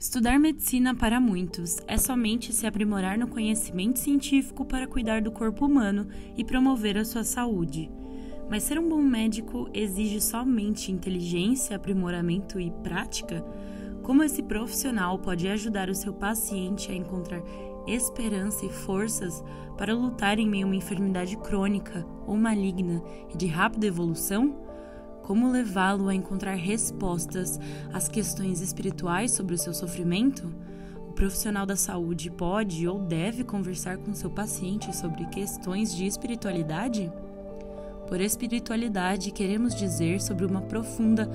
Estudar medicina para muitos é somente se aprimorar no conhecimento científico para cuidar do corpo humano e promover a sua saúde. Mas ser um bom médico exige somente inteligência, aprimoramento e prática? Como esse profissional pode ajudar o seu paciente a encontrar esperança e forças para lutar em meio a uma enfermidade crônica ou maligna e de rápida evolução? Como levá-lo a encontrar respostas às questões espirituais sobre o seu sofrimento? O profissional da saúde pode ou deve conversar com seu paciente sobre questões de espiritualidade? Por espiritualidade, queremos dizer sobre uma profunda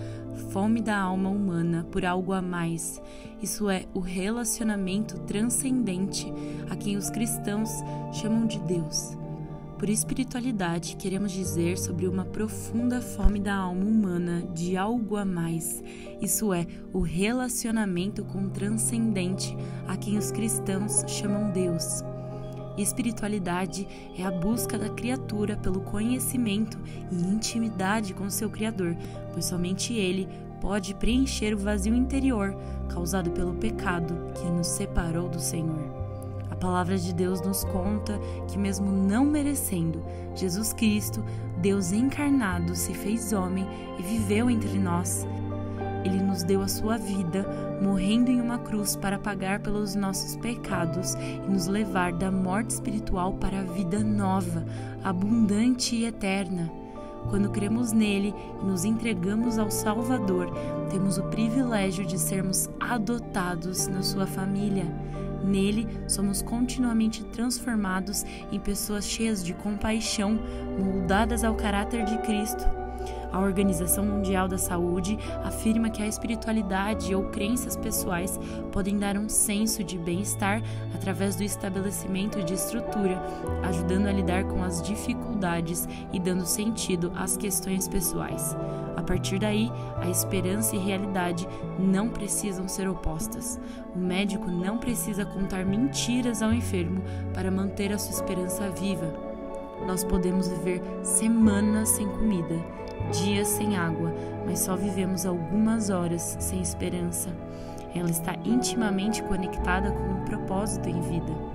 fome da alma humana por algo a mais. Isso é o relacionamento transcendente a quem os cristãos chamam de Deus. Por espiritualidade, queremos dizer sobre uma profunda fome da alma humana de algo a mais. Isso é o relacionamento com o transcendente a quem os cristãos chamam Deus. Espiritualidade é a busca da criatura pelo conhecimento e intimidade com seu Criador, pois somente Ele pode preencher o vazio interior causado pelo pecado que nos separou do Senhor. A palavra de Deus nos conta que, mesmo não merecendo, Jesus Cristo, Deus encarnado, se fez homem e viveu entre nós. Ele nos deu a sua vida, morrendo em uma cruz para pagar pelos nossos pecados e nos levar da morte espiritual para a vida nova, abundante e eterna. Quando cremos nele e nos entregamos ao Salvador, temos o privilégio de sermos adotados na sua família. Nele, somos continuamente transformados em pessoas cheias de compaixão, moldadas ao caráter de Cristo. A Organização Mundial da Saúde afirma que a espiritualidade ou crenças pessoais podem dar um senso de bem-estar através do estabelecimento de estrutura, ajudando a lidar com as dificuldades e dando sentido às questões pessoais. A partir daí, a esperança e realidade não precisam ser opostas. O médico não precisa contar mentiras ao enfermo para manter a sua esperança viva. Nós podemos viver semanas sem comida, dias sem água, mas só vivemos algumas horas sem esperança. Ela está intimamente conectada com um propósito em vida.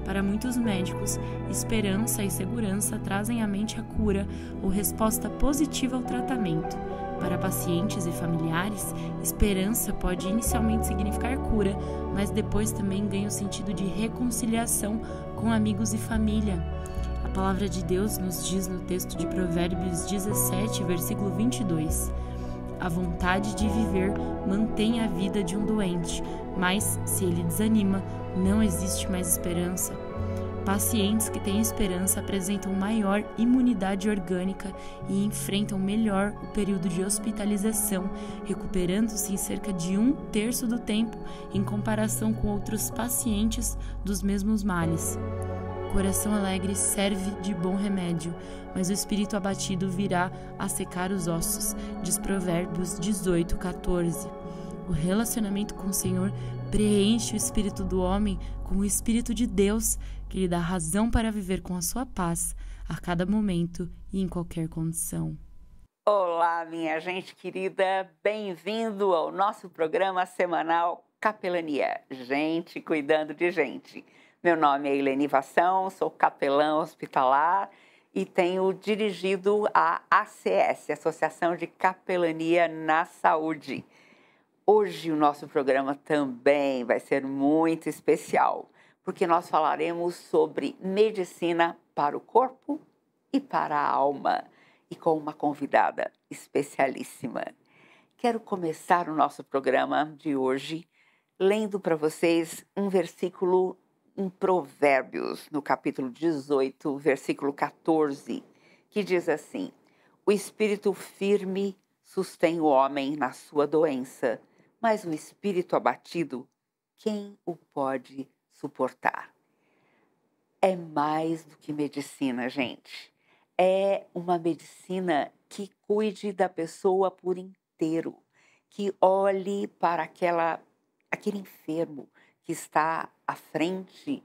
Para muitos médicos, esperança e segurança trazem à mente a cura ou resposta positiva ao tratamento. Para pacientes e familiares, esperança pode inicialmente significar cura, mas depois também ganha o sentido de reconciliação com amigos e família. A palavra de Deus nos diz no texto de Provérbios 17, versículo 22: a vontade de viver mantém a vida de um doente, mas, se ele desanima, não existe mais esperança. Pacientes que têm esperança apresentam maior imunidade orgânica e enfrentam melhor o período de hospitalização, recuperando-se em cerca de 1/3 do tempo em comparação com outros pacientes dos mesmos males. O coração alegre serve de bom remédio, mas o espírito abatido virá a secar os ossos, diz Provérbios 18:14. O relacionamento com o Senhor preenche o espírito do homem com o Espírito de Deus, que lhe dá razão para viver com a sua paz a cada momento e em qualquer condição. Olá, minha gente querida, bem-vindo ao nosso programa semanal Capelania, gente cuidando de gente. Meu nome é Ileni Vação, sou capelã hospitalar e tenho dirigido a ACS, Associação de Capelania na Saúde. Hoje o nosso programa também vai ser muito especial, porque nós falaremos sobre medicina para o corpo e para a alma, e com uma convidada especialíssima. Quero começar o nosso programa de hoje lendo para vocês um versículo em Provérbios, no capítulo 18, versículo 14, que diz assim: o espírito firme sustém o homem na sua doença, mas o espírito abatido, quem o pode suportar? É mais do que medicina, gente. É uma medicina que cuide da pessoa por inteiro, que olhe para aquele enfermo que está à frente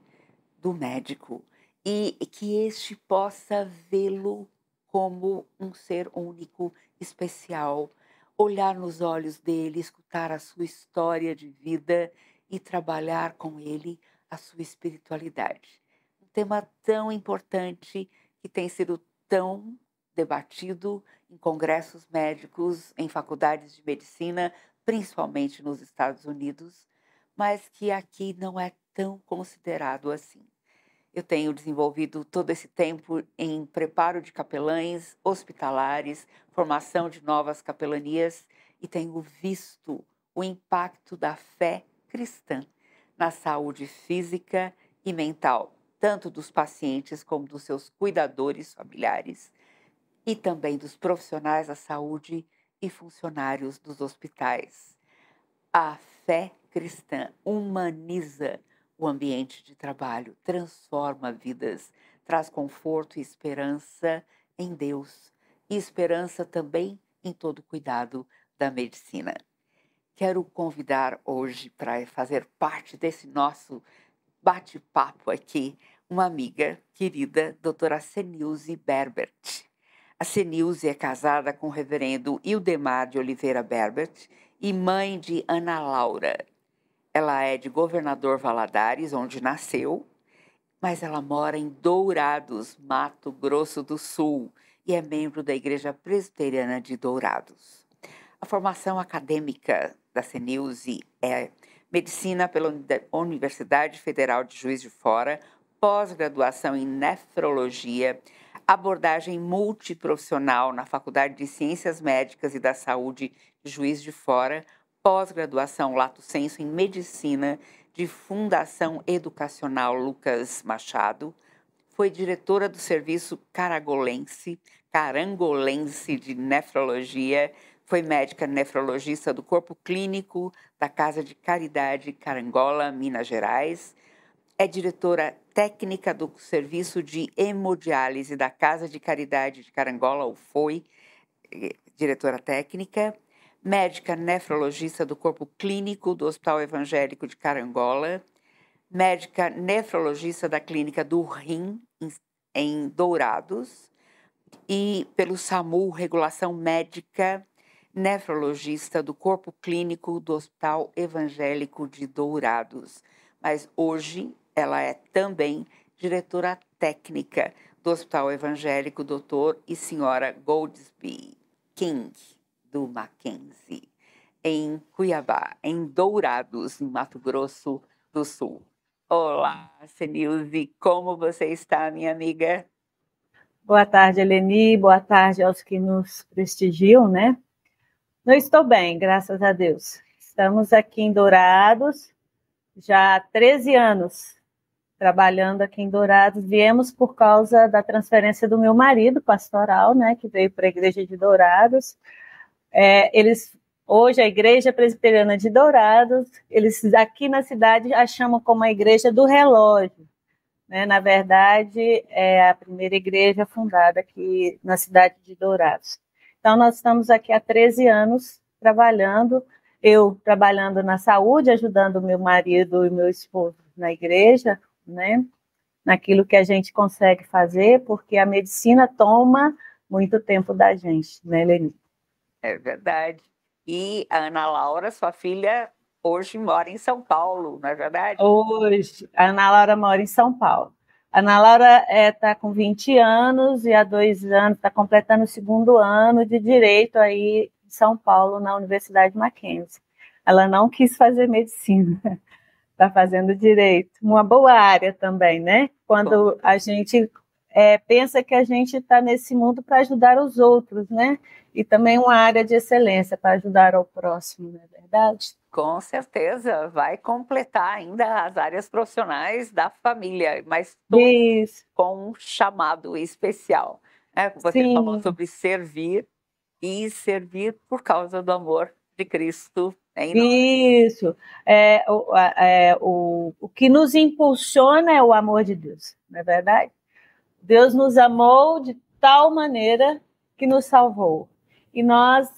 do médico e que este possa vê-lo como um ser único, especial, olhar nos olhos dele, escutar a sua história de vida e trabalhar com ele a sua espiritualidade. Um tema tão importante que tem sido tão debatido em congressos médicos, em faculdades de medicina, principalmente nos Estados Unidos, mas que aqui não é tão considerado assim. Eu tenho desenvolvido todo esse tempo em preparo de capelães hospitalares, formação de novas capelanias e tenho visto o impacto da fé cristã na saúde física e mental, tanto dos pacientes como dos seus cuidadores familiares e também dos profissionais da saúde e funcionários dos hospitais. A fé cristã humaniza o ambiente de trabalho, transforma vidas, traz conforto e esperança em Deus e esperança também em todo o cuidado da medicina. Quero convidar hoje para fazer parte desse nosso bate-papo aqui uma amiga querida, doutora Senilze Berbert. A Senilze é casada com o reverendo Ildemar de Oliveira Berbert e mãe de Ana Laura. Ela é de Governador Valadares, onde nasceu, mas ela mora em Dourados, Mato Grosso do Sul, e é membro da Igreja Presbiteriana de Dourados. A formação acadêmica da Senilze é medicina pela Universidade Federal de Juiz de Fora, pós-graduação em nefrologia, abordagem multiprofissional na Faculdade de Ciências Médicas e da Saúde de Juiz de Fora, pós-graduação Lato Sensu em Medicina de Fundação Educacional Lucas Machado, foi diretora do Serviço Carangolense de Nefrologia, foi médica nefrologista do Corpo Clínico da Casa de Caridade Carangola, Minas Gerais, é diretora técnica do Serviço de Hemodiálise da Casa de Caridade de Carangola, ou foi diretora técnica, médica nefrologista do Corpo Clínico do Hospital Evangélico de Carangola, médica nefrologista da Clínica do Rim, em Dourados, e pelo SAMU, regulação médica nefrologista do Corpo Clínico do Hospital Evangélico de Dourados. Mas hoje ela é também diretora técnica do Hospital Evangélico Dr. e Senhora Goldsby King, do Mackenzie, em Cuiabá, em Dourados, em Mato Grosso do Sul. Olá, Senilze, como você está, minha amiga? Boa tarde, Eleni, boa tarde aos que nos prestigiam, né? Eu estou bem, graças a Deus. Estamos aqui em Dourados, já há 13 anos trabalhando aqui em Dourados. Viemos por causa da transferência do meu marido pastoral, né, que veio para a Igreja de Dourados. Hoje a Igreja Presbiteriana de Dourados, eles aqui na cidade a chamam como a Igreja do Relógio, né? Na verdade, é a primeira igreja fundada aqui na cidade de Dourados. Então, nós estamos aqui há 13 anos trabalhando, eu trabalhando na saúde, ajudando meu marido e meu esposo na igreja, né? Naquilo que a gente consegue fazer, porque a medicina toma muito tempo da gente, né, Eleni? É verdade. E a Ana Laura, sua filha, hoje mora em São Paulo, não é verdade? Hoje, a Ana Laura mora em São Paulo. A Ana Laura está com 20 anos e há 2 anos está completando o 2º ano de Direito aí em São Paulo, na Universidade Mackenzie. Ela não quis fazer medicina, está fazendo Direito. Uma boa área também, né? Quando a gente pensa que a gente está nesse mundo para ajudar os outros, né? E também uma área de excelência para ajudar ao próximo, não é verdade? Com certeza, vai completar ainda as áreas profissionais da família, mas todos com um chamado especial. Você Sim. falou sobre servir e servir por causa do amor de Cristo em nós. Isso. O que nos impulsiona é o amor de Deus, não é verdade? Deus nos amou de tal maneira que nos salvou. E nós,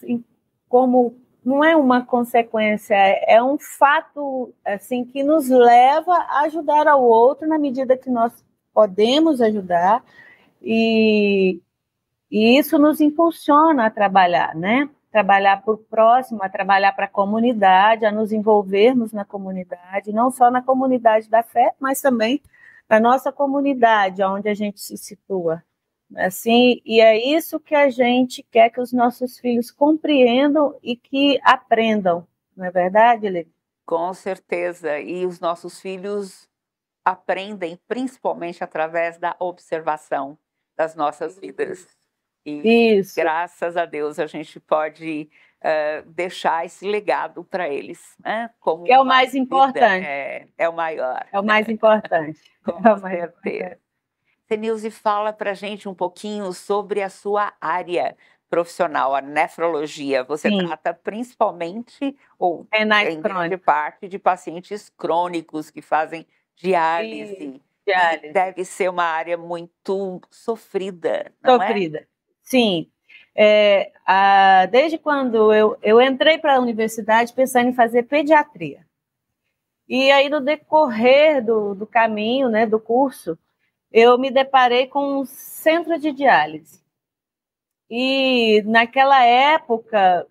como não é uma consequência, é um fato assim que nos leva a ajudar ao outro na medida que nós podemos ajudar, e isso nos impulsiona a trabalhar, né? trabalhar por próximo, a trabalhar para a comunidade, a nos envolvermos na comunidade, não só na comunidade da fé, mas também na nossa comunidade, onde a gente se situa. Assim, e é isso que a gente quer que os nossos filhos compreendam e que aprendam, não é verdade, Lili? Com certeza. E os nossos filhos aprendem principalmente através da observação das nossas vidas. E Isso. graças a Deus a gente pode deixar esse legado para eles, né? Como que é o mais importante. É o maior. É o mais importante. Com certeza. Senilze, fala para a gente um pouquinho sobre a sua área profissional, a nefrologia. Você trata principalmente, ou em grande parte, de pacientes crônicos que fazem diálise. E deve ser uma área muito sofrida, não é? Sofrida, sim. Desde quando eu entrei para a universidade pensando em fazer pediatria. E aí, no decorrer do caminho, né, do curso, eu me deparei com um centro de diálise. E naquela época,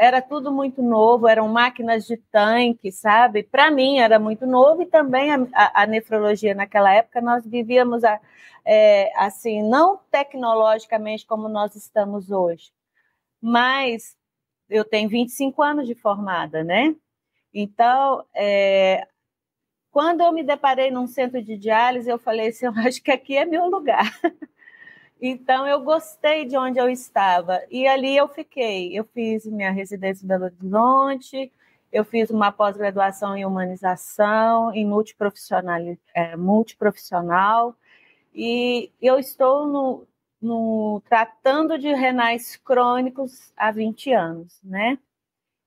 era tudo muito novo, eram máquinas de tanque, sabe? Para mim era muito novo, e também a nefrologia naquela época, nós vivíamos assim, não tecnologicamente como nós estamos hoje, mas eu tenho 25 anos de formada, né? Então, quando eu me deparei num centro de diálise, eu falei assim, eu acho que aqui é meu lugar. Então, eu gostei de onde eu estava. E ali eu fiquei. Eu fiz minha residência em Belo Horizonte, eu fiz uma pós-graduação em humanização, em multiprofissional, e eu estou tratando de renais crônicos há 20 anos, né?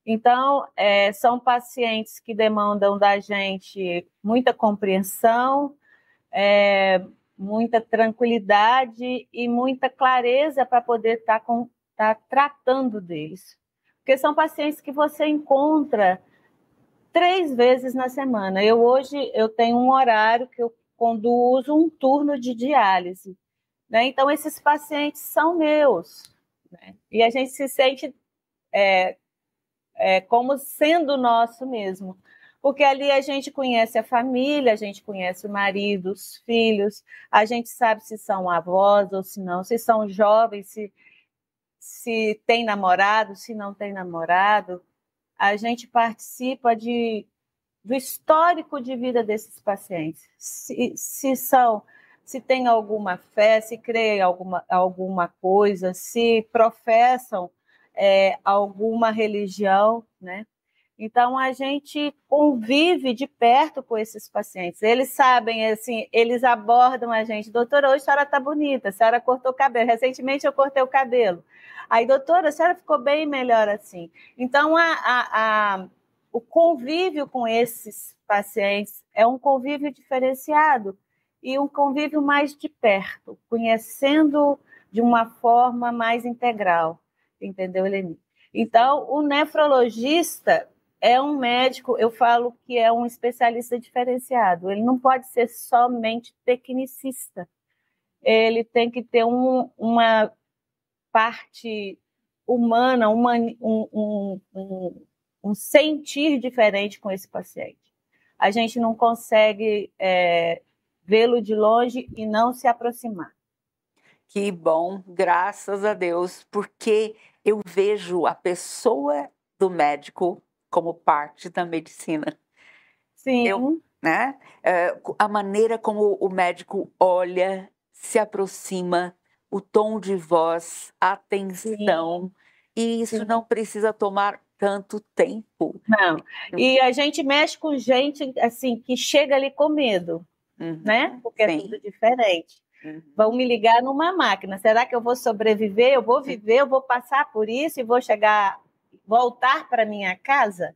Então, são pacientes que demandam da gente muita compreensão, muita tranquilidade e muita clareza para poder estar tratando deles. Porque são pacientes que você encontra 3 vezes na semana. Hoje eu tenho um horário que eu conduzo um turno de diálise, né? Então, esses pacientes são meus, né? E a gente se sente como sendo nosso mesmo, porque ali a gente conhece a família, a gente conhece o marido, os filhos, a gente sabe se são avós ou se não, se são jovens, se tem namorado, se não tem namorado. A gente participa do histórico de vida desses pacientes, se tem alguma fé, se creem alguma coisa, se professam alguma religião, né? Então, a gente convive de perto com esses pacientes. Eles sabem, assim, eles abordam a gente. Doutora, hoje a senhora está bonita, a senhora cortou o cabelo. Recentemente eu cortei o cabelo. Aí, doutora, a senhora ficou bem melhor assim. Então, o convívio com esses pacientes é um convívio diferenciado e um convívio mais de perto, conhecendo de uma forma mais integral. Entendeu, Eleni? Então, o nefrologista é um médico, eu falo que é um especialista diferenciado. Ele não pode ser somente tecnicista. Ele tem que ter uma parte humana, um sentir diferente com esse paciente. A gente não consegue vê-lo de longe e não se aproximar. Que bom, graças a Deus, porque eu vejo a pessoa do médico como parte da medicina. Sim. Né? A maneira como o médico olha, se aproxima, o tom de voz, a atenção, e isso não precisa tomar tanto tempo. Não, e a gente mexe com gente assim, que chega ali com medo, né? Porque é tudo diferente. Vão me ligar numa máquina. Será que eu vou sobreviver? Eu vou viver, eu vou passar por isso e vou voltar para minha casa?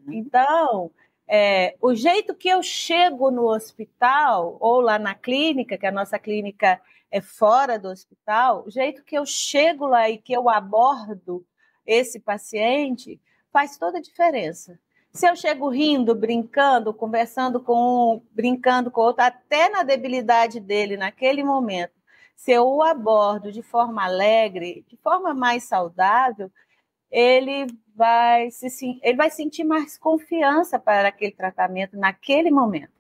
Então, o jeito que eu chego no hospital ou lá na clínica, que a nossa clínica é fora do hospital, o jeito que eu chego lá e que eu abordo esse paciente faz toda a diferença. Se eu chego rindo, brincando, conversando com um, brincando com outro, até na debilidade dele naquele momento, se eu o abordo de forma alegre, de forma mais saudável, ele ele vai sentir mais confiança para aquele tratamento naquele momento.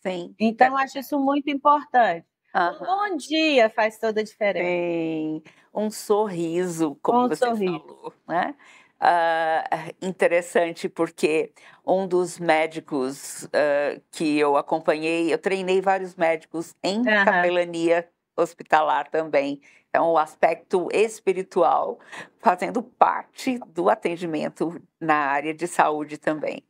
Sim. Então, acho isso muito importante. Uhum. Um bom dia faz toda a diferença. Sim. Um sorriso, como você falou, né? Interessante, porque um dos médicos que eu acompanhei, eu treinei vários médicos em capelania hospitalar também. Então, o aspecto espiritual fazendo parte do atendimento na área de saúde também.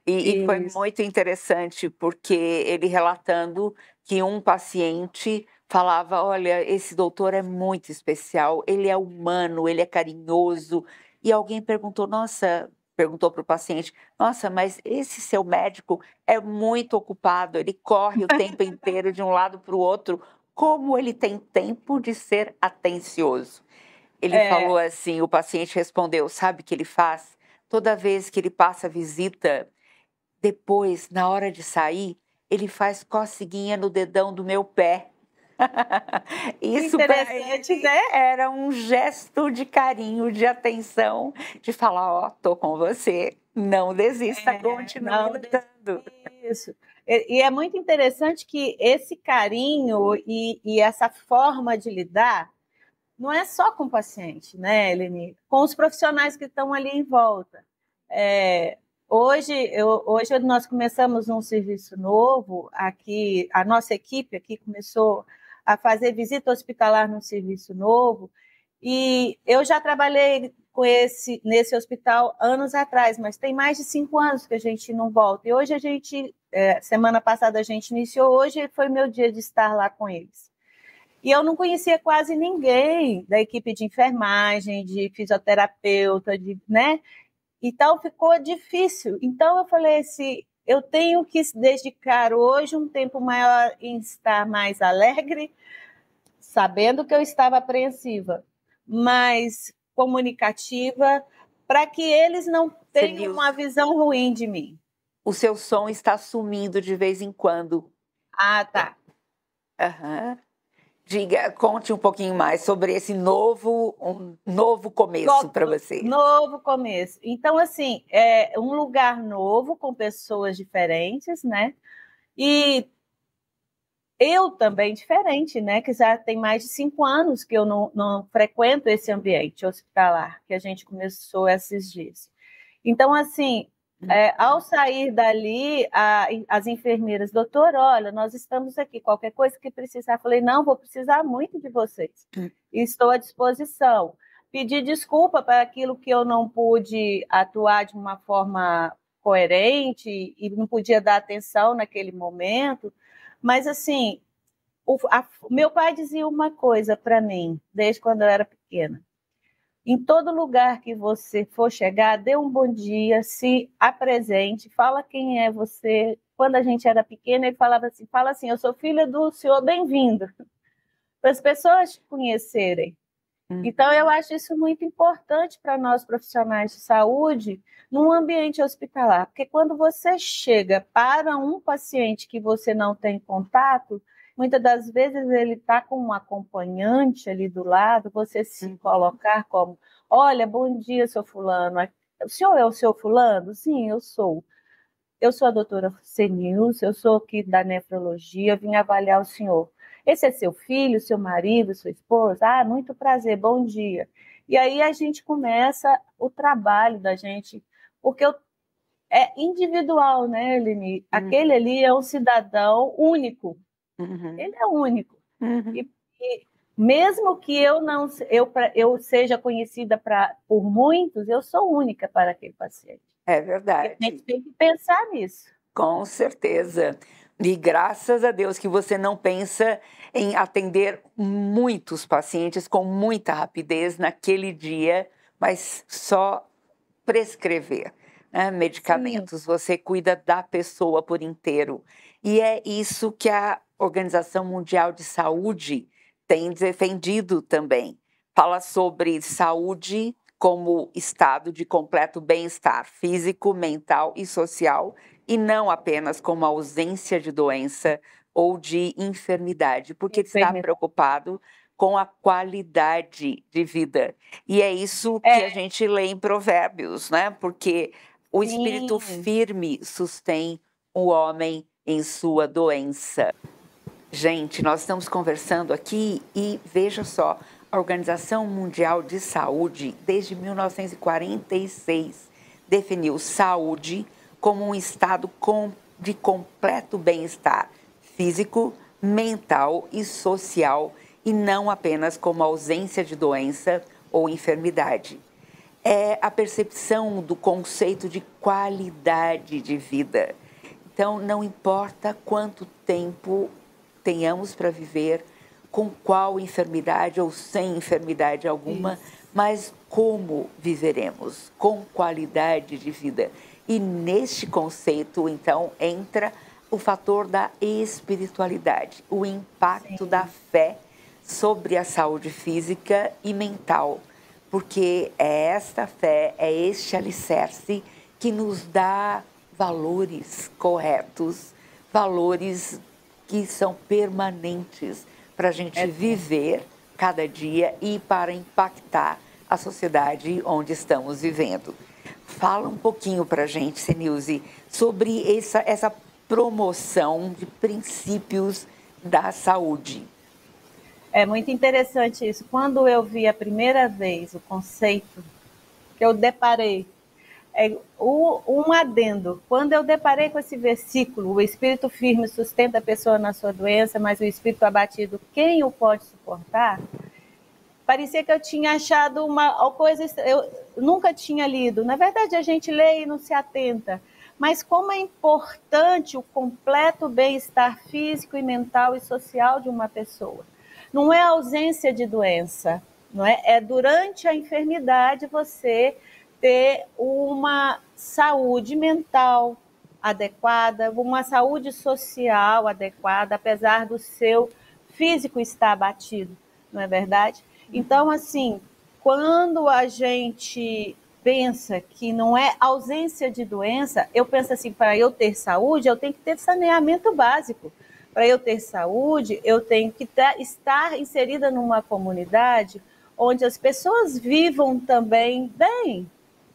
E foi muito interessante, porque ele relatando que um paciente falava, olha, esse doutor é muito especial, ele é humano, ele é carinhoso. E alguém perguntou para o paciente, nossa, mas esse seu médico é muito ocupado, ele corre o tempo inteiro de um lado para o outro, como ele tem tempo de ser atencioso? Ele falou assim, o paciente respondeu, sabe o que ele faz? Toda vez que ele passa visita, depois, na hora de sair, ele faz coceguinha no dedão do meu pé. Isso para ele, né? Era um gesto de carinho, de atenção, de falar, ó, tô com você, não desista, continue lutando. Isso. E é muito interessante que esse carinho e essa forma de lidar não é só com o paciente, né, Eleni? Com os profissionais que estão ali em volta. Hoje nós começamos um serviço novo aqui, a nossa equipe aqui começou a fazer visita hospitalar num serviço novo, e eu já trabalhei nesse hospital anos atrás, mas tem mais de 5 anos que a gente não volta. E hoje semana passada a gente iniciou, hoje foi meu dia de estar lá com eles. E eu não conhecia quase ninguém da equipe de enfermagem, de fisioterapeuta, né? Então ficou difícil. Então eu falei assim, eu tenho que dedicar hoje um tempo maior em estar mais alegre, sabendo que eu estava apreensiva, mas comunicativa, para que eles não tenham uma visão ruim de mim. O seu som está sumindo de vez em quando. Ah, tá. Diga, conte um pouquinho mais sobre esse novo começo para você. Novo começo. Então, assim, é um lugar novo, com pessoas diferentes, né? E eu também diferente, né? Que já tem mais de 5 anos que eu não frequento esse ambiente hospitalar, que a gente começou esses dias. Então, assim, ao sair dali, as enfermeiras, doutor, olha, nós estamos aqui, qualquer coisa que precisar. Falei, não, vou precisar muito de vocês. Estou à disposição. Pedi desculpa para aquilo que eu não pude atuar de uma forma coerente e não podia dar atenção naquele momento. Mas, assim, meu pai dizia uma coisa para mim, desde quando eu era pequena. Em todo lugar que você for chegar, dê um bom dia, se apresente, fala quem é você. Quando a gente era pequena, ele fala assim, eu sou filha do senhor, bem-vindo. Para as pessoas te conhecerem. Então, eu acho isso muito importante para nós profissionais de saúde, num ambiente hospitalar. Porque quando você chega para um paciente que você não tem contato, muitas das vezes ele está com um acompanhante ali do lado, você se colocar como, olha, bom dia, seu fulano. O senhor é o seu fulano? Sim, eu sou. Eu sou a doutora Senilce, eu sou aqui da nefrologia, vim avaliar o senhor. Esse é seu filho, seu marido, sua esposa? Ah, muito prazer, bom dia. E aí a gente começa o trabalho da gente, porque é individual, né, Eleni? Aquele ali é um cidadão único. Ele é único. E mesmo que eu seja conhecida por muitos, eu sou única para aquele paciente. É verdade. E a gente tem que pensar nisso. Com certeza. E graças a Deus que você não pensa em atender muitos pacientes com muita rapidez naquele dia, mas só prescrever, né, medicamentos. Sim. Você cuida da pessoa por inteiro. E é isso que a Organização Mundial de Saúde tem defendido também. Fala sobre saúde como estado de completo bem-estar físico, mental e social, e não apenas como ausência de doença ou de enfermidade, porque está preocupado com a qualidade de vida. E é isso que a gente lê em Provérbios, né? Porque o espírito firme sustém o homem em sua doença. Gente, nós estamos conversando aqui e veja só, a Organização Mundial de Saúde, desde 1946, definiu saúde como um estado de completo bem-estar físico, mental e social, e não apenas como ausência de doença ou enfermidade. É a percepção do conceito de qualidade de vida. Então, não importa quanto tempo tenhamos para viver, com qual enfermidade ou sem enfermidade alguma, mas como viveremos, com qualidade de vida. E neste conceito, então, entra o fator da espiritualidade, o impacto da fé sobre a saúde física e mental, porque é esta fé, é este alicerce que nos dá valores corretos, valores que são permanentes para a gente viver cada dia e para impactar a sociedade onde estamos vivendo. Fala um pouquinho para a gente, Senilze, sobre essa promoção de princípios da saúde. É muito interessante isso. Quando eu vi a primeira vez o conceito, que eu deparei, um adendo, quando eu deparei com esse versículo, o espírito firme sustenta a pessoa na sua doença, mas o espírito abatido, quem o pode suportar? Parecia que eu tinha achado uma coisa, eu nunca tinha lido. Na verdade, a gente lê e não se atenta. Mas como é importante o completo bem-estar físico e mental e social de uma pessoa. Não é a ausência de doença, não é? É durante a enfermidade você ter uma saúde mental adequada, uma saúde social adequada, apesar do seu físico estar abatido, não é verdade? Então, assim, quando a gente pensa que não é ausência de doença, eu penso assim, para eu ter saúde, eu tenho que ter saneamento básico. Para eu ter saúde, eu tenho que estar inserida numa comunidade onde as pessoas vivam também bem,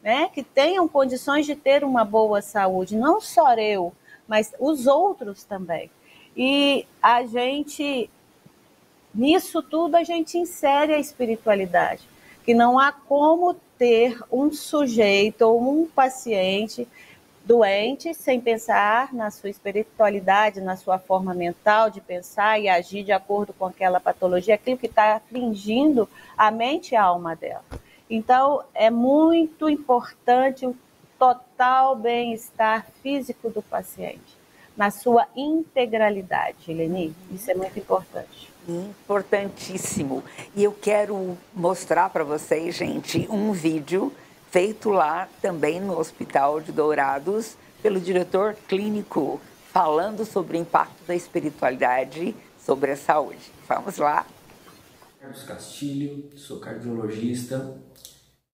né? Que tenham condições de ter uma boa saúde, não só eu, mas os outros também. E a gente, nisso tudo, a gente insere a espiritualidade, que não há como ter um sujeito ou um paciente doente sem pensar na sua espiritualidade, na sua forma mental de pensar e agir de acordo com aquela patologia, aquilo que está afligindo a mente e a alma dela. Então, é muito importante o total bem-estar físico do paciente, na sua integralidade, Eleni. Isso é muito importante. Importantíssimo. E eu quero mostrar para vocês, gente, um vídeo feito lá também no Hospital de Dourados pelo diretor clínico, falando sobre o impacto da espiritualidade sobre a saúde. Vamos lá. Carlos Castilho, sou cardiologista,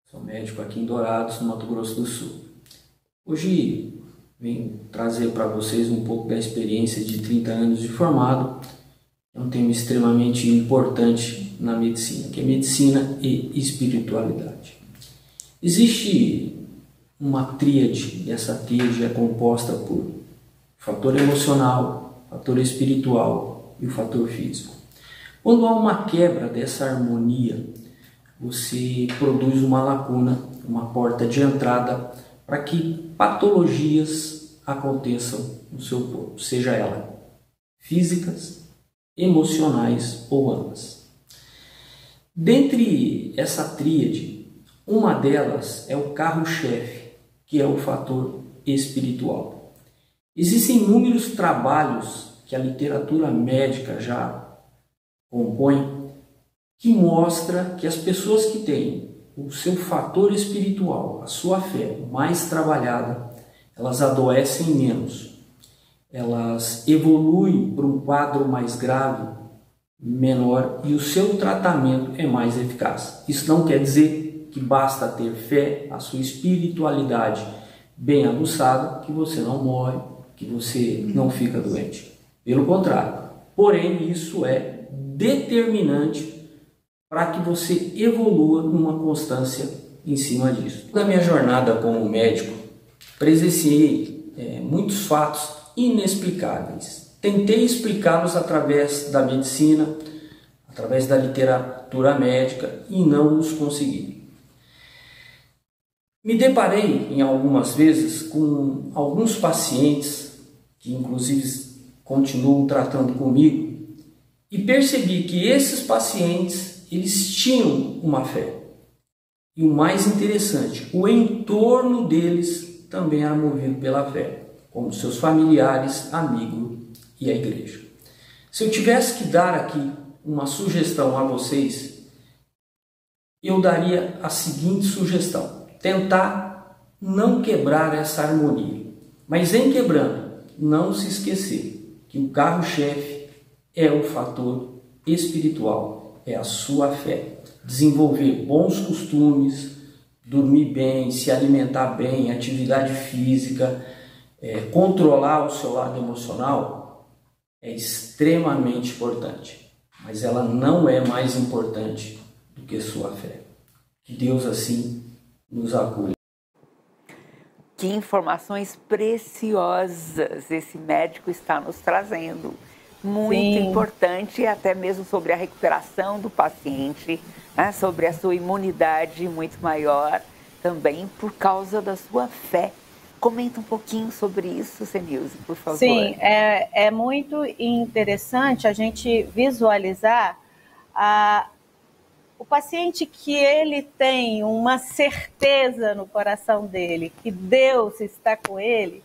sou médico aqui em Dourados, no Mato Grosso do Sul. Hoje venho trazer para vocês um pouco da experiência de 30 anos de formado. É um tema extremamente importante na medicina, que é medicina e espiritualidade. Existe uma tríade, e essa tríade é composta por fator emocional, fator espiritual e o fator físico. Quando há uma quebra dessa harmonia, você produz uma lacuna, uma porta de entrada para que patologias aconteçam no seu corpo, seja ela físicas, emocionais ou ambas. Dentre essa tríade, uma delas é o carro-chefe, que é o fator espiritual. Existem inúmeros trabalhos que a literatura médica já compõe, que mostra que as pessoas que têm o seu fator espiritual, a sua fé mais trabalhada, elas adoecem menos. Elas evoluem para um quadro mais grave, menor, e o seu tratamento é mais eficaz. Isso não quer dizer que basta ter fé, a sua espiritualidade bem aguçada, que você não morre, que você não fica doente. Pelo contrário. Porém, isso é determinante para que você evolua numa constância em cima disso. Na minha jornada como médico, presenciei muitos fatos inexplicáveis. Tentei explicá-los através da medicina, através da literatura médica e não os consegui. Me deparei em algumas vezes com alguns pacientes que inclusive continuam tratando comigo e percebi que esses pacientes eles tinham uma fé. E o mais interessante, o entorno deles também era movido pela fé, como seus familiares, amigos e a igreja. Se eu tivesse que dar aqui uma sugestão a vocês, eu daria a seguinte sugestão: tentar não quebrar essa harmonia, mas em quebrando, não se esquecer que o carro-chefe é o fator espiritual, é a sua fé. Desenvolver bons costumes, dormir bem, se alimentar bem, atividade física, controlar o seu lado emocional é extremamente importante, mas ela não é mais importante do que sua fé. Que Deus assim nos acolha. Que informações preciosas esse médico está nos trazendo. Muito importante, até mesmo sobre a recuperação do paciente, né? Sobre a sua imunidade muito maior, também por causa da sua fé. Comenta um pouquinho sobre isso, Senilze, por favor. Sim, é muito interessante a gente visualizar o paciente que ele tem uma certeza no coração dele, que Deus está com ele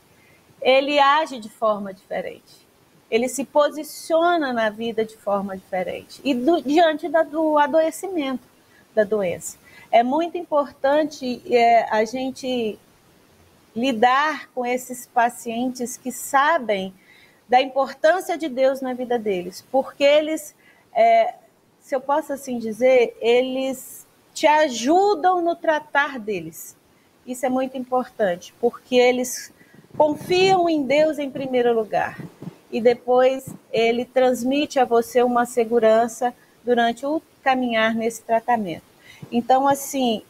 age de forma diferente. Ele se posiciona na vida de forma diferente. E diante do adoecimento da doença. É muito importante a gente lidar com esses pacientes que sabem da importância de Deus na vida deles. Porque eles, se eu posso assim dizer, eles te ajudam no tratar deles. Isso é muito importante, porque eles confiam em Deus em primeiro lugar. E depois ele transmite a você uma segurança durante o caminhar nesse tratamento. Então, assim,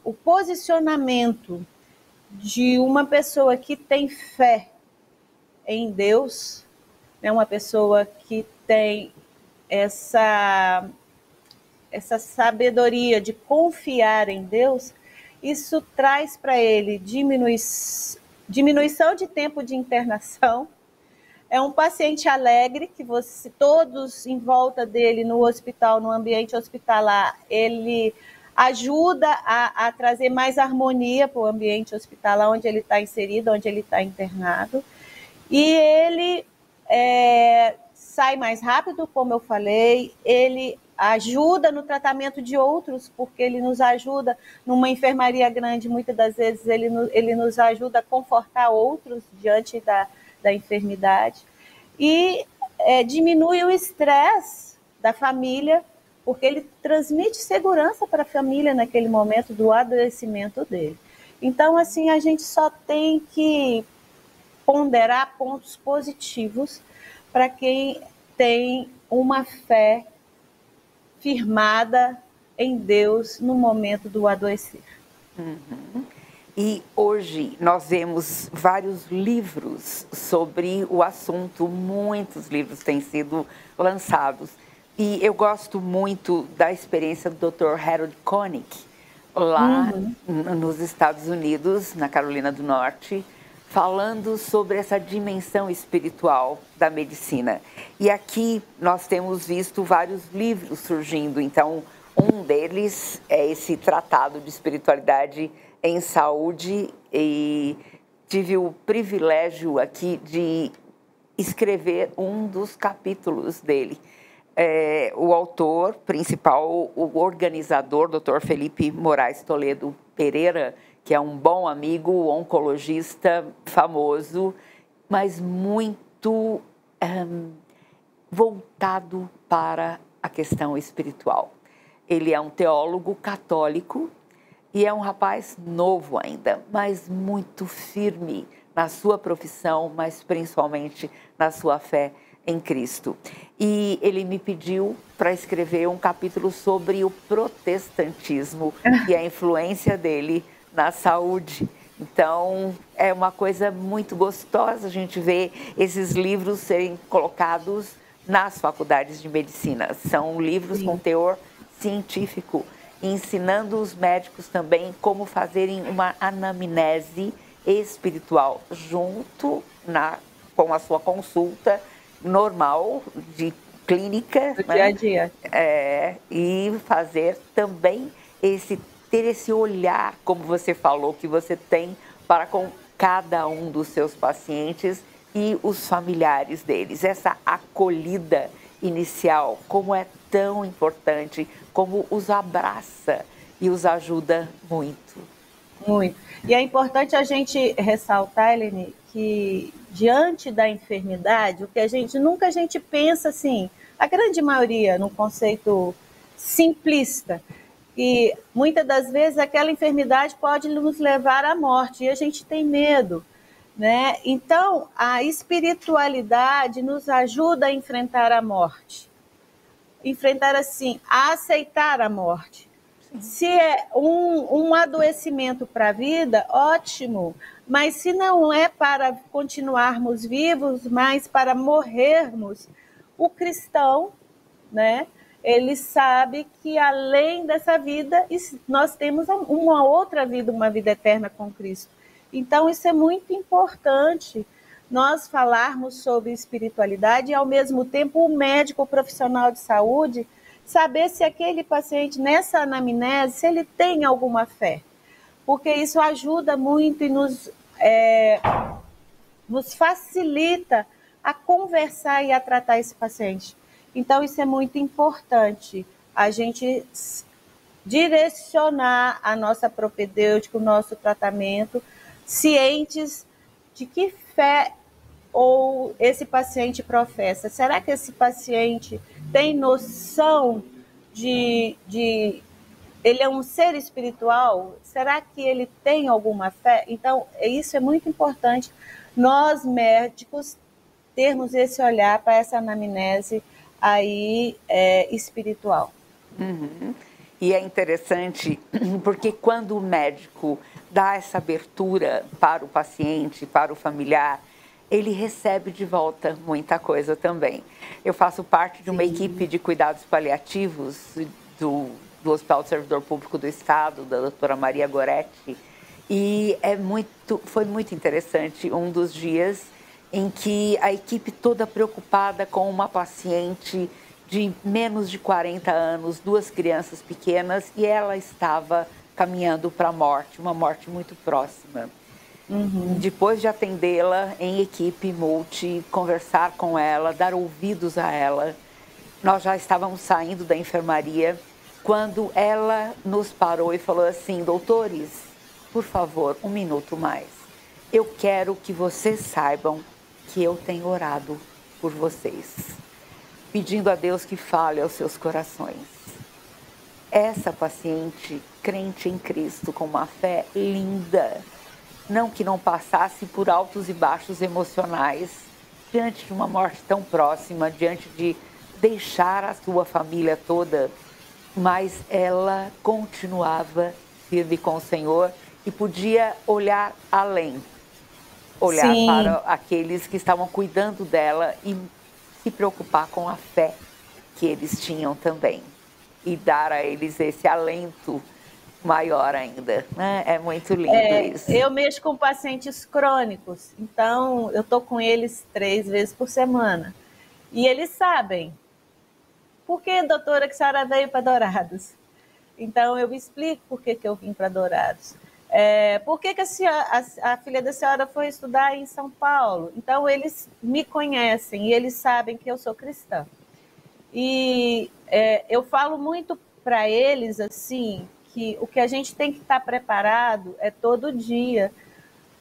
o posicionamento de uma pessoa que tem fé em Deus, né, uma pessoa que tem essa sabedoria de confiar em Deus, isso traz para ele diminuição de tempo de internação. É um paciente alegre, que todos em volta dele no hospital, no ambiente hospitalar, ele ajuda a trazer mais harmonia para o ambiente hospitalar onde ele está inserido, onde ele está internado. E ele sai mais rápido, como eu falei, ele ajuda no tratamento de outros, porque ele nos ajuda numa enfermaria grande, muitas das vezes ele nos ajuda a confortar outros diante da enfermidade, e diminui o estresse da família, porque ele transmite segurança para a família naquele momento do adoecimento dele. Então, assim, a gente só tem que ponderar pontos positivos para quem tem uma fé firmada em Deus no momento do adoecer. Uhum. E hoje nós vemos vários livros sobre o assunto, muitos livros têm sido lançados. E eu gosto muito da experiência do Dr. Harold Koenig, lá nos Estados Unidos, na Carolina do Norte, falando sobre essa dimensão espiritual da medicina. E aqui nós temos visto vários livros surgindo, então um deles é esse Tratado de Espiritualidade em Saúde, e tive o privilégio aqui de escrever um dos capítulos dele. O autor principal, o organizador, Dr. Felipe Moraes Toledo Pereira, que é um bom amigo, oncologista famoso, mas muito voltado para a questão espiritual. Ele é um teólogo católico e é um rapaz novo ainda, mas muito firme na sua profissão, mas principalmente na sua fé em Cristo. E ele me pediu para escrever um capítulo sobre o protestantismo e a influência dele na saúde. Então, é uma coisa muito gostosa a gente ver esses livros serem colocados nas faculdades de medicina. São livros com teor científico, ensinando os médicos também como fazerem uma anamnese espiritual junto com a sua consulta normal de clínica, do dia a dia. E fazer também ter esse olhar, como você falou, que você tem para com cada um dos seus pacientes e os familiares deles. Essa acolhida inicial, como é tão importante, como os abraça e os ajuda muito. Muito. E é importante a gente ressaltar, Eleni, que diante da enfermidade, o que nunca a gente pensa assim, a grande maioria no conceito simplista, e muitas das vezes aquela enfermidade pode nos levar à morte e a gente tem medo, né? Então, a espiritualidade nos ajuda a enfrentar a morte. Enfrentar assim, a aceitar a morte. Se é um adoecimento para a vida, ótimo, mas se não é para continuarmos vivos, mas para morrermos, o cristão, né? Ele sabe que além dessa vida, nós temos uma outra vida, uma vida eterna com Cristo. Então, isso é muito importante, nós falarmos sobre espiritualidade e, ao mesmo tempo, o médico, o profissional de saúde, saber se aquele paciente, nessa anamnese, se ele tem alguma fé. Porque isso ajuda muito e nos facilita a conversar e a tratar esse paciente. Então, isso é muito importante, a gente direcionar a nossa propedêutica, o nosso tratamento, cientes de que fé ou esse paciente professa. Será que esse paciente tem noção de ele é um ser espiritual? Será que ele tem alguma fé? Então, isso é muito importante, nós médicos termos esse olhar para essa anamnese aí espiritual. Uhum. E é interessante porque quando o médico dá essa abertura para o paciente, para o familiar, ele recebe de volta muita coisa também. Eu faço parte de uma equipe de cuidados paliativos do Hospital do Servidor Público do Estado, da doutora Maria Goretti, e foi muito interessante um dos dias em que a equipe toda preocupada com uma paciente de menos de 40 anos, 2 crianças pequenas, e ela estava caminhando para a morte, uma morte muito próxima. Uhum. Depois de atendê-la em equipe multi, conversar com ela, dar ouvidos a ela, nós já estávamos saindo da enfermaria quando ela nos parou e falou assim: doutores, por favor, 1 minuto mais. Eu quero que vocês saibam que eu tenho orado por vocês, pedindo a Deus que fale aos seus corações. Essa paciente, crente em Cristo, com uma fé linda, não que não passasse por altos e baixos emocionais, diante de uma morte tão próxima, diante de deixar a sua família toda, mas ela continuava firme com o Senhor e podia olhar além, olhar Sim. para aqueles que estavam cuidando dela e se preocupar com a fé que eles tinham também e dar a eles esse alento maior ainda, né? É muito lindo isso. Eu mexo com pacientes crônicos, então eu estou com eles 3 vezes por semana e eles sabem. Por que, doutora, que a senhora veio para Dourados? Então eu explico por que eu vim para Dourados. Por que a filha da senhora foi estudar em São Paulo? Então, eles me conhecem e eles sabem que eu sou cristã. E eu falo muito para eles, assim, que o que a gente tem que estar preparado é todo dia.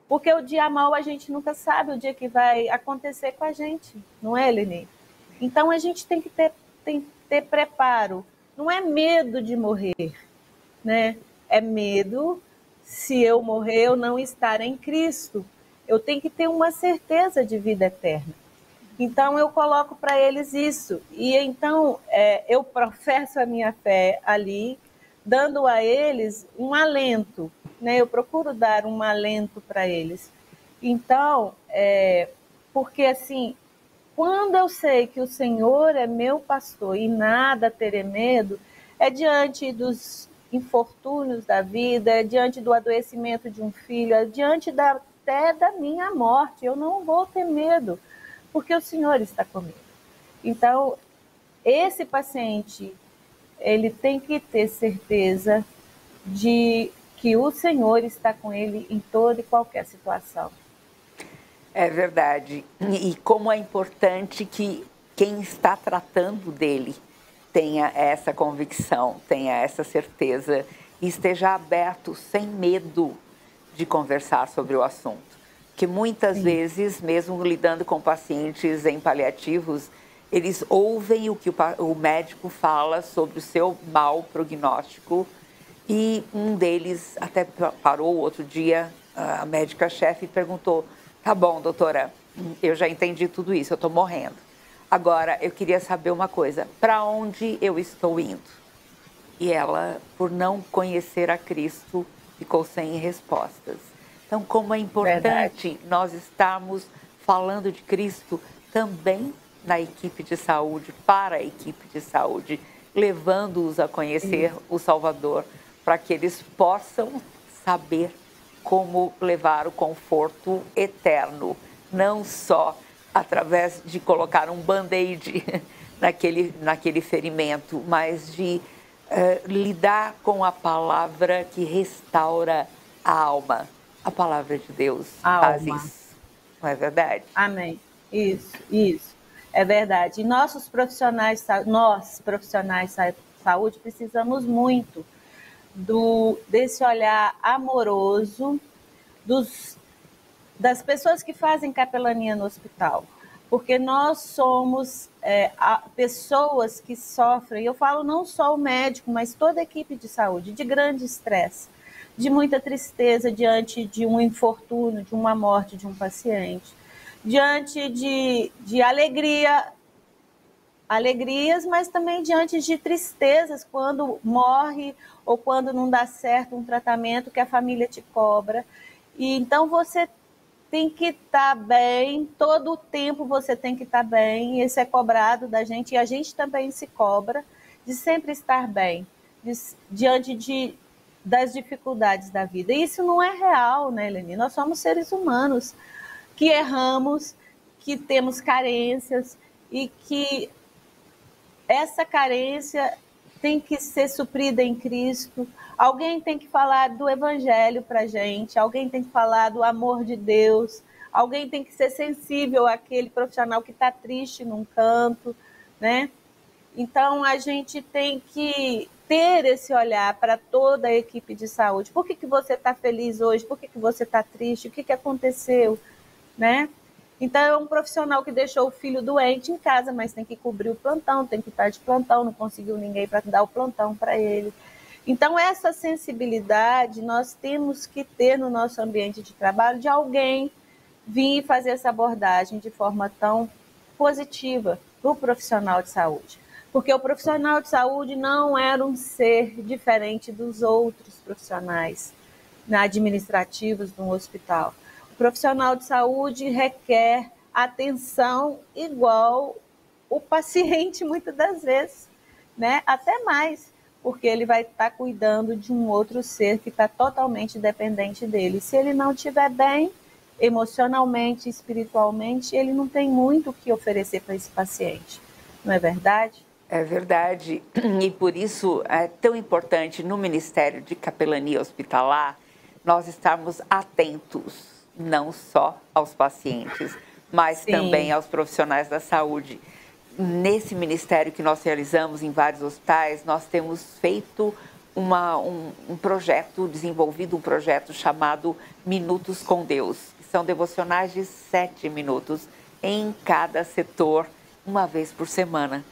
Porque o dia mal a gente nunca sabe o dia que vai acontecer com a gente, não é, Eleni? Então, a gente tem que ter preparo. Não é medo de morrer, né? É medo... Se eu morrer, eu não estar em Cristo. Eu tenho que ter uma certeza de vida eterna. Então, eu coloco para eles isso. E então, eu professo a minha fé ali, dando a eles um alento, né? Eu procuro dar um alento para eles. Então, porque assim, quando eu sei que o Senhor é meu pastor e nada terei medo, é diante dos infortúnios da vida, é diante do adoecimento de um filho, é diante até da minha morte. Eu não vou ter medo, porque o Senhor está comigo. Então, esse paciente, ele tem que ter certeza de que o Senhor está com ele em toda e qualquer situação. É verdade. E como é importante que quem está tratando dele tenha essa convicção, tenha essa certeza e esteja aberto, sem medo de conversar sobre o assunto. Que muitas vezes, mesmo lidando com pacientes em paliativos, eles ouvem o que o médico fala sobre o seu mau prognóstico e um deles até parou outro dia, a médica-chefe, e perguntou: tá bom, doutora, eu já entendi tudo isso, eu estou morrendo. Agora, eu queria saber uma coisa, para onde eu estou indo? E ela, por não conhecer a Cristo, ficou sem respostas. Então, como é importante nós estarmos falando de Cristo também na equipe de saúde, para a equipe de saúde, levando-os a conhecer o Salvador, para que eles possam saber como levar o conforto eterno, não só através de colocar um band-aid naquele ferimento, mas de lidar com a palavra que restaura a alma. A palavra de Deus faz isso, não é verdade? Amém. Isso. É verdade. E nós, profissionais de saúde, precisamos muito desse olhar amoroso das pessoas que fazem capelania no hospital. Porque nós somos pessoas que sofrem, eu falo não só o médico, mas toda a equipe de saúde, de grande estresse, de muita tristeza diante de um infortúnio, de uma morte de um paciente, diante de alegrias, mas também diante de tristezas, quando morre ou quando não dá certo um tratamento que a família te cobra. E então você tem que estar bem, todo o tempo você tem que estar bem, isso é cobrado da gente, e a gente também se cobra de sempre estar bem, diante das dificuldades da vida. E isso não é real, né, Eleni? Nós somos seres humanos que erramos, que temos carências e que essa carência tem que ser suprida em Cristo. Alguém tem que falar do Evangelho para a gente, alguém tem que falar do amor de Deus, alguém tem que ser sensível àquele profissional que está triste num canto, né? Então, a gente tem que ter esse olhar para toda a equipe de saúde. Por que você está feliz hoje? Por que você está triste? O que aconteceu? Né? Então, é um profissional que deixou o filho doente em casa, mas tem que cobrir o plantão, tem que estar de plantão, não conseguiu ninguém para dar o plantão para ele. Então, essa sensibilidade nós temos que ter no nosso ambiente de trabalho, de alguém vir fazer essa abordagem de forma tão positiva para o profissional de saúde. Porque o profissional de saúde não era um ser diferente dos outros profissionais administrativos de um hospital. O profissional de saúde requer atenção igual o paciente, muitas das vezes, né? Até mais, porque ele vai estar cuidando de um outro ser que está totalmente dependente dele. Se ele não estiver bem, emocionalmente, espiritualmente, ele não tem muito o que oferecer para esse paciente. Não é verdade? É verdade. E por isso é tão importante no Ministério de Capelania Hospitalar nós estarmos atentos não só aos pacientes, mas também aos profissionais da saúde. Nesse ministério que nós realizamos em vários hospitais, nós temos feito um projeto, desenvolvido um projeto chamado Minutos com Deus. São devocionais de 7 minutos em cada setor, uma vez por semana.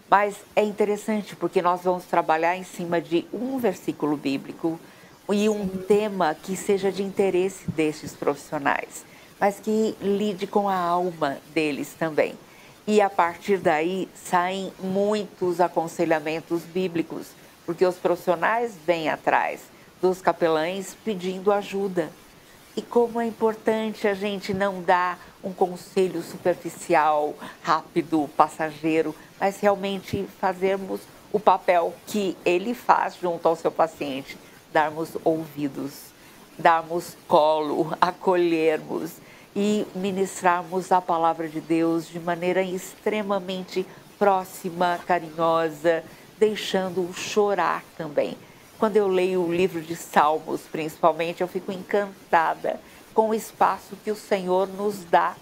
Mas é interessante porque nós vamos trabalhar em cima de um versículo bíblico e um tema que seja de interesse destes profissionais, mas que lide com a alma deles também. E a partir daí saem muitos aconselhamentos bíblicos, porque os profissionais vêm atrás dos capelães pedindo ajuda. E como é importante a gente não dar um conselho superficial, rápido, passageiro, mas realmente fazermos o papel que ele faz junto ao seu paciente, darmos ouvidos, darmos colo, acolhermos e ministrarmos a palavra de Deus de maneira extremamente próxima, carinhosa, deixando-o chorar também. Quando eu leio o livro de Salmos, principalmente, eu fico encantada com o espaço que o Senhor nos dá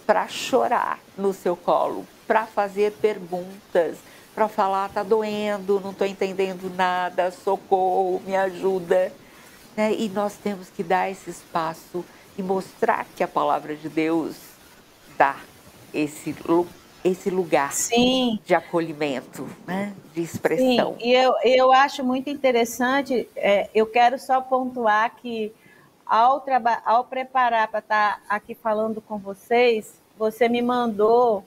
para chorar no seu colo, para fazer perguntas, para falar, está doendo, não estou entendendo nada, socorro, me ajuda. E nós temos que dar esse espaço e mostrar que a palavra de Deus dá esse lugar Sim. de acolhimento, né? De expressão. Sim, e eu acho muito interessante, eu quero só pontuar que ao preparar para estar aqui falando com vocês, você me mandou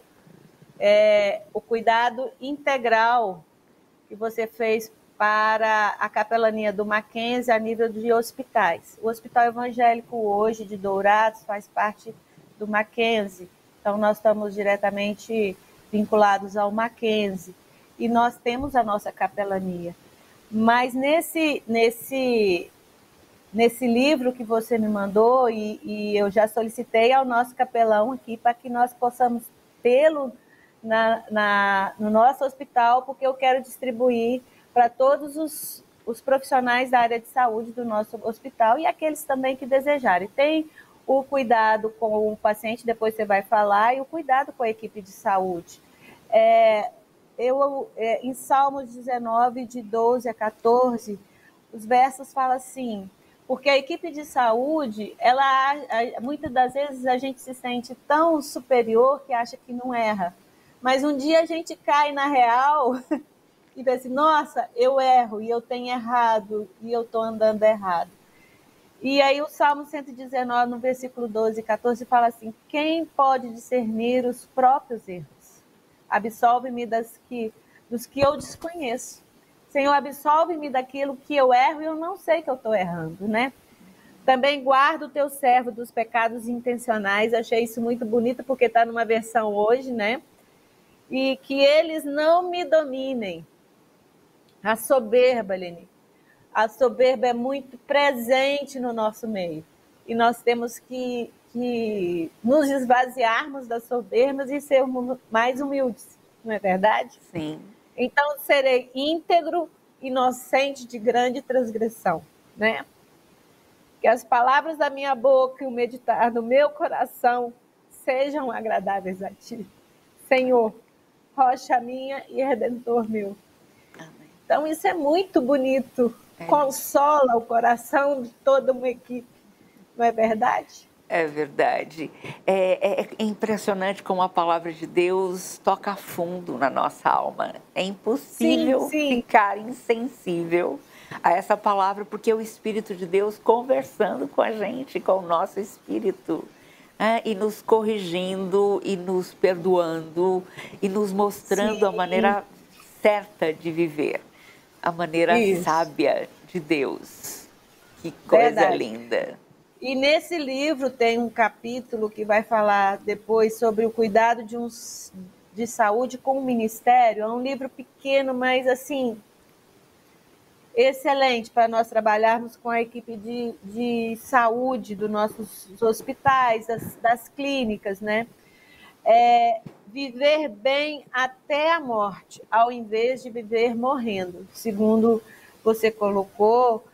o cuidado integral que você fez para a capelania do Mackenzie a nível de hospitais. O Hospital Evangélico hoje de Dourados faz parte do Mackenzie, então nós estamos diretamente vinculados ao Mackenzie e nós temos a nossa capelania. Mas nesse livro que você me mandou, e eu já solicitei ao nosso capelão aqui para que nós possamos tê-lo no nosso hospital, porque eu quero distribuir para todos os profissionais da área de saúde do nosso hospital e aqueles também que desejarem. Tem o cuidado com o paciente, depois você vai falar, e o cuidado com a equipe de saúde. Em Salmos 19, de 12 a 14, os versos falam assim, porque a equipe de saúde, muitas das vezes a gente se sente tão superior que acha que não erra. Mas um dia a gente cai na real e pensa assim, nossa, eu erro, e eu tenho errado, e eu estou andando errado. E aí o Salmo 119, no versículo 12 e 14, fala assim, quem pode discernir os próprios erros? Absolve-me dos que eu desconheço. Senhor, absolve-me daquilo que eu erro e eu não sei que eu estou errando, né? Também guarda o teu servo dos pecados intencionais. Achei isso muito bonito porque está numa versão hoje, né? E que eles não me dominem. A soberba, Leni. A soberba é muito presente no nosso meio. E nós temos que nos esvaziarmos das soberbas e sermos mais humildes, não é verdade? Sim. Então, serei íntegro, inocente de grande transgressão, né? Que as palavras da minha boca e o meditar do meu coração sejam agradáveis a ti, Senhor, rocha minha e redentor meu. Amém. Então, isso é muito bonito. Consola o coração de toda uma equipe, não é verdade? É verdade. É impressionante como a palavra de Deus toca fundo na nossa alma. É impossível ficar insensível a essa palavra, porque é o Espírito de Deus conversando com a gente, com o nosso espírito, e nos corrigindo, e nos perdoando, e nos mostrando a maneira certa de viver, a maneira sábia de Deus. Que coisa linda! E nesse livro tem um capítulo que vai falar depois sobre o cuidado de saúde com o ministério. É um livro pequeno, mas assim, excelente para nós trabalharmos com a equipe de saúde dos nossos hospitais, das clínicas, né? Viver bem até a morte, ao invés de viver morrendo, segundo você colocou,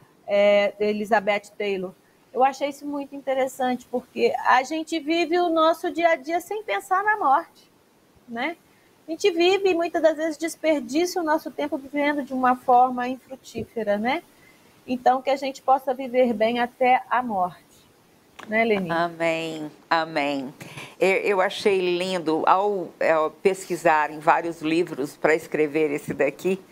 Elizabeth Taylor. Eu achei isso muito interessante, porque a gente vive o nosso dia a dia sem pensar na morte, né? A gente vive e muitas das vezes desperdiça o nosso tempo vivendo de uma forma infrutífera, né? Então, que a gente possa viver bem até a morte. Né, Leni? Amém, amém. Eu achei lindo, ao pesquisar em vários livros para escrever esse daqui,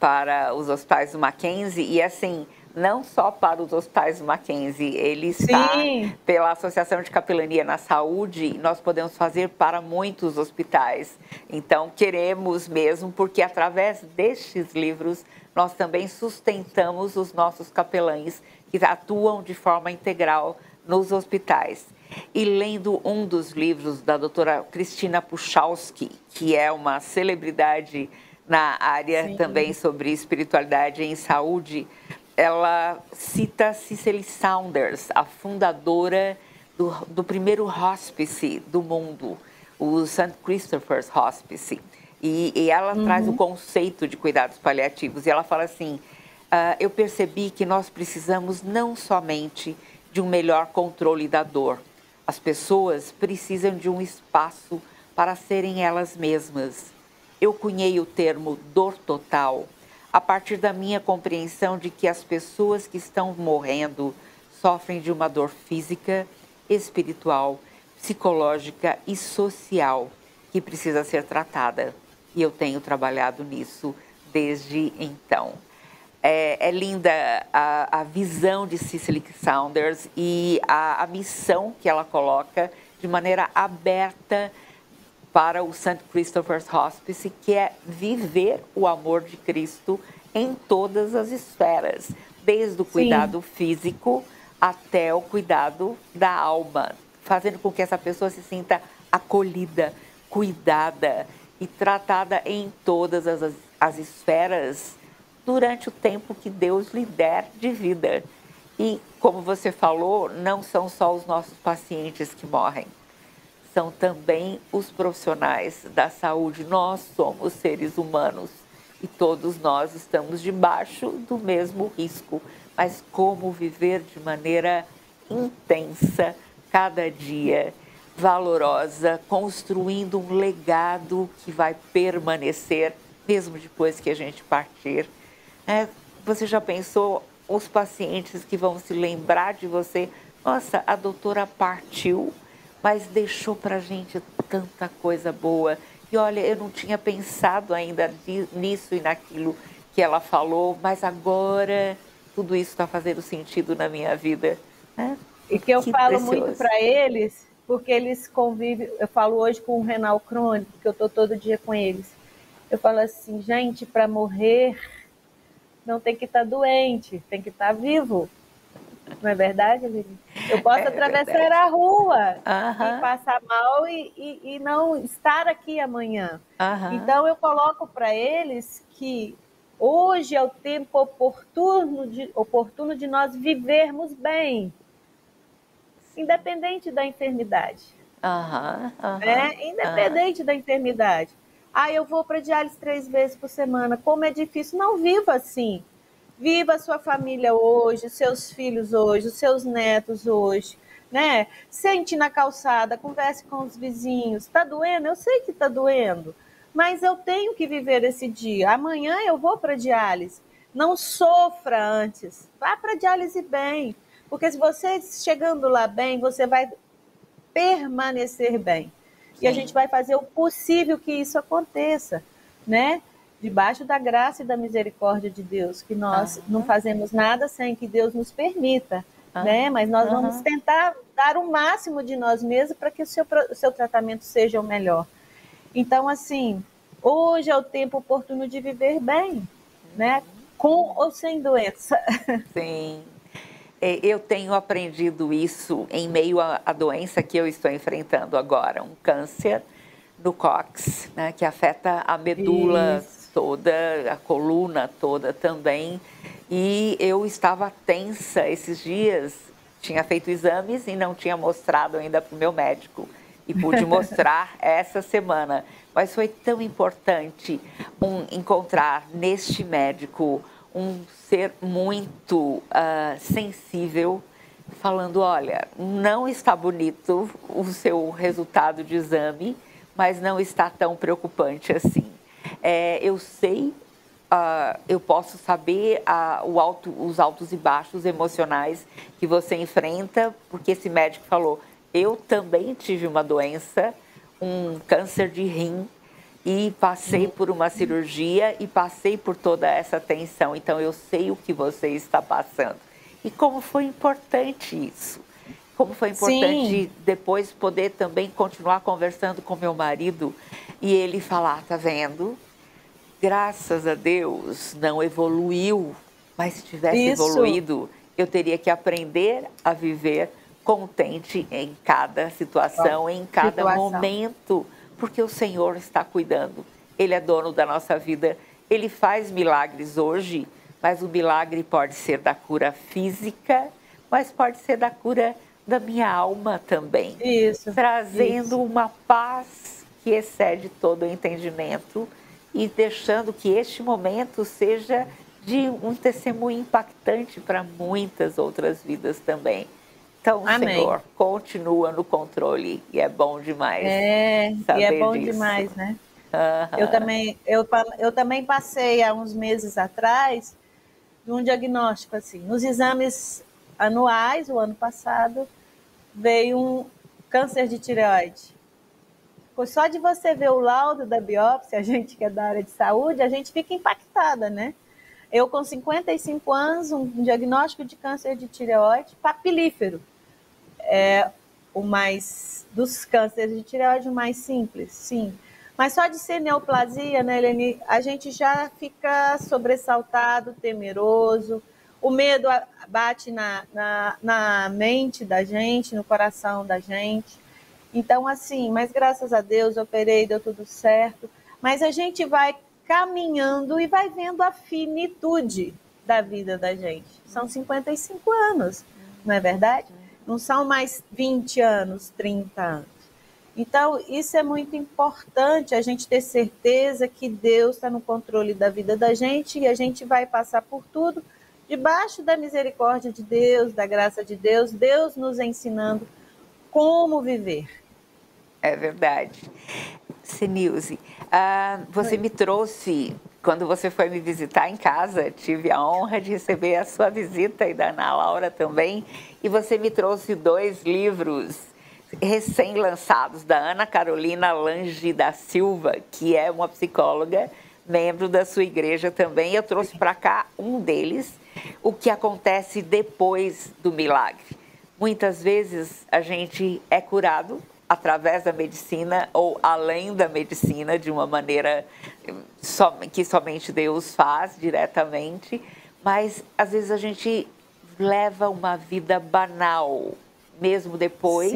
para os hospitais do Mackenzie, e assim, não só para os hospitais Mackenzie, ele está Sim. pela Associação de Capelania na Saúde, nós podemos fazer para muitos hospitais. Então, queremos mesmo, porque através destes livros, nós também sustentamos os nossos capelães que atuam de forma integral nos hospitais. E lendo um dos livros da doutora Cristina Puchalski, que é uma celebridade na área Sim. também sobre espiritualidade em saúde, ela cita Cicely Saunders, a fundadora do primeiro hospice do mundo, o St. Christopher's Hospice. E ela traz o conceito de cuidados paliativos. E ela fala assim, eu percebi que nós precisamos não somente de um melhor controle da dor. As pessoas precisam de um espaço para serem elas mesmas. Eu cunhei o termo dor total a partir da minha compreensão de que as pessoas que estão morrendo sofrem de uma dor física, espiritual, psicológica e social que precisa ser tratada. E eu tenho trabalhado nisso desde então. É linda a visão de Cicely Saunders e a missão que ela coloca de maneira aberta para o St. Christopher's Hospice, que é viver o amor de Cristo em todas as esferas, desde o cuidado físico até o cuidado da alma, fazendo com que essa pessoa se sinta acolhida, cuidada e tratada em todas as esferas durante o tempo que Deus lhe der de vida. E, como você falou, não são só os nossos pacientes que morrem, são também os profissionais da saúde. Nós somos seres humanos e todos nós estamos debaixo do mesmo risco. Mas como viver de maneira intensa, cada dia, valorosa, construindo um legado que vai permanecer, mesmo depois que a gente partir. Você já pensou os pacientes que vão se lembrar de você? Nossa, a doutora partiu, mas deixou para a gente tanta coisa boa. E olha, eu não tinha pensado ainda nisso e naquilo que ela falou, mas agora tudo isso está fazendo sentido na minha vida. E que eu falo precioso. muito para eles, porque eles convivem. Eu falo hoje com o renal crônico, porque eu estou todo dia com eles. Eu falo assim, gente, para morrer não tem que estar doente, tem que estar vivo. Não é verdade, Lili? Eu posso atravessar verdade. a rua e passar mal e não estar aqui amanhã. Então, eu coloco para eles que hoje é o tempo oportuno de nós vivermos bem, independente da enfermidade. Independente da enfermidade. Eu vou para diálise 3 vezes por semana. Como é difícil. Não viva assim. Viva a sua família hoje, os seus filhos hoje, os seus netos hoje, né? Sente na calçada, converse com os vizinhos. Está doendo? Eu sei que está doendo, mas eu tenho que viver esse dia. Amanhã eu vou para diálise. Não sofra antes. Vá para diálise bem, porque se você chegando lá bem, você vai permanecer bem. E a gente vai fazer o possível que isso aconteça, né? Debaixo da graça e da misericórdia de Deus, que nós não fazemos nada sem que Deus nos permita, né? Mas nós vamos tentar dar o máximo de nós mesmos para que o seu tratamento seja o melhor. Então, assim, hoje é o tempo oportuno de viver bem, né? Com ou sem doença. Sim. Eu tenho aprendido isso em meio à doença que eu estou enfrentando agora, um câncer no cóccix, né, que afeta a medula toda, a coluna toda também. E eu estava tensa esses dias, tinha feito exames e não tinha mostrado ainda para o meu médico. E pude mostrar essa semana. Mas foi tão importante encontrar neste médico um ser muito sensível, falando, olha, não está bonito o seu resultado de exame, mas não está tão preocupante assim. Eu sei, eu posso saber os altos e baixos emocionais que você enfrenta, porque esse médico falou, eu também tive uma doença, um câncer de rim, e passei por uma cirurgia e passei por toda essa tensão. Então, eu sei o que você está passando. E como foi importante isso. Como foi importante depois poder também continuar conversando com meu marido e ele falar, tá vendo? Graças a Deus não evoluiu, mas se tivesse evoluído, eu teria que aprender a viver contente em cada situação, em cada momento, porque o Senhor está cuidando. Ele é dono da nossa vida, Ele faz milagres hoje, mas o milagre pode ser da cura física, mas pode ser da cura da minha alma também. Trazendo uma paz que excede todo o entendimento e deixando que este momento seja de um testemunho impactante para muitas outras vidas também. Então, Amém. Senhor, continua no controle e é bom demais. E é bom demais, né? Eu também passei há uns meses atrás de um diagnóstico assim. Nos exames anuais, o ano passado, veio um câncer de tireoide. Só de você ver o laudo da biópsia, a gente que é da área de saúde, a gente fica impactada, né? Eu com 55 anos, um diagnóstico de câncer de tireoide papilífero. É dos cânceres de tireoide, o mais simples, sim. Mas só de ser neoplasia, né, Eleni, a gente já fica sobressaltado, temeroso. O medo bate na mente da gente, no coração da gente. Então, assim, mas graças a Deus, operei, deu tudo certo. Mas a gente vai caminhando e vai vendo a finitude da vida da gente. São 55 anos, não é verdade? Não são mais 20 anos, 30 anos. Então, isso é muito importante, a gente ter certeza que Deus está no controle da vida da gente e a gente vai passar por tudo debaixo da misericórdia de Deus, da graça de Deus, Deus nos ensinando como viver. É verdade. Senilze, você me trouxe, quando você foi me visitar em casa, tive a honra de receber a sua visita e da Ana Laura também, e você me trouxe 2 livros recém-lançados da Ana Carolina Lange da Silva, que é uma psicóloga, membro da sua igreja também. Eu trouxe para cá um deles, O que acontece depois do milagre. Muitas vezes a gente é curado através da medicina ou além da medicina, de uma maneira que somente Deus faz diretamente, mas às vezes a gente leva uma vida banal, mesmo depois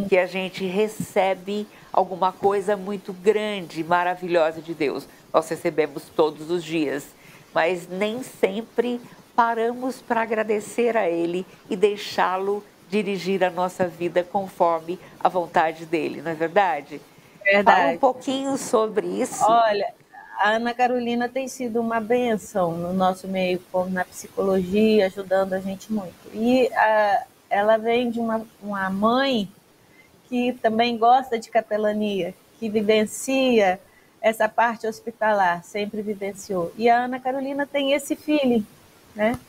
que a gente recebe alguma coisa muito grande, maravilhosa de Deus. Nós recebemos todos os dias, mas nem sempre paramos para agradecer a Ele e deixá-lo dirigir a nossa vida conforme a vontade dele, não é verdade? Verdade. Fala um pouquinho sobre isso. Olha, a Ana Carolina tem sido uma bênção no nosso meio, como na psicologia, ajudando a gente muito. E ela vem de uma mãe que também gosta de capelania, que vivencia essa parte hospitalar, sempre vivenciou. E a Ana Carolina tem esse feeling, né?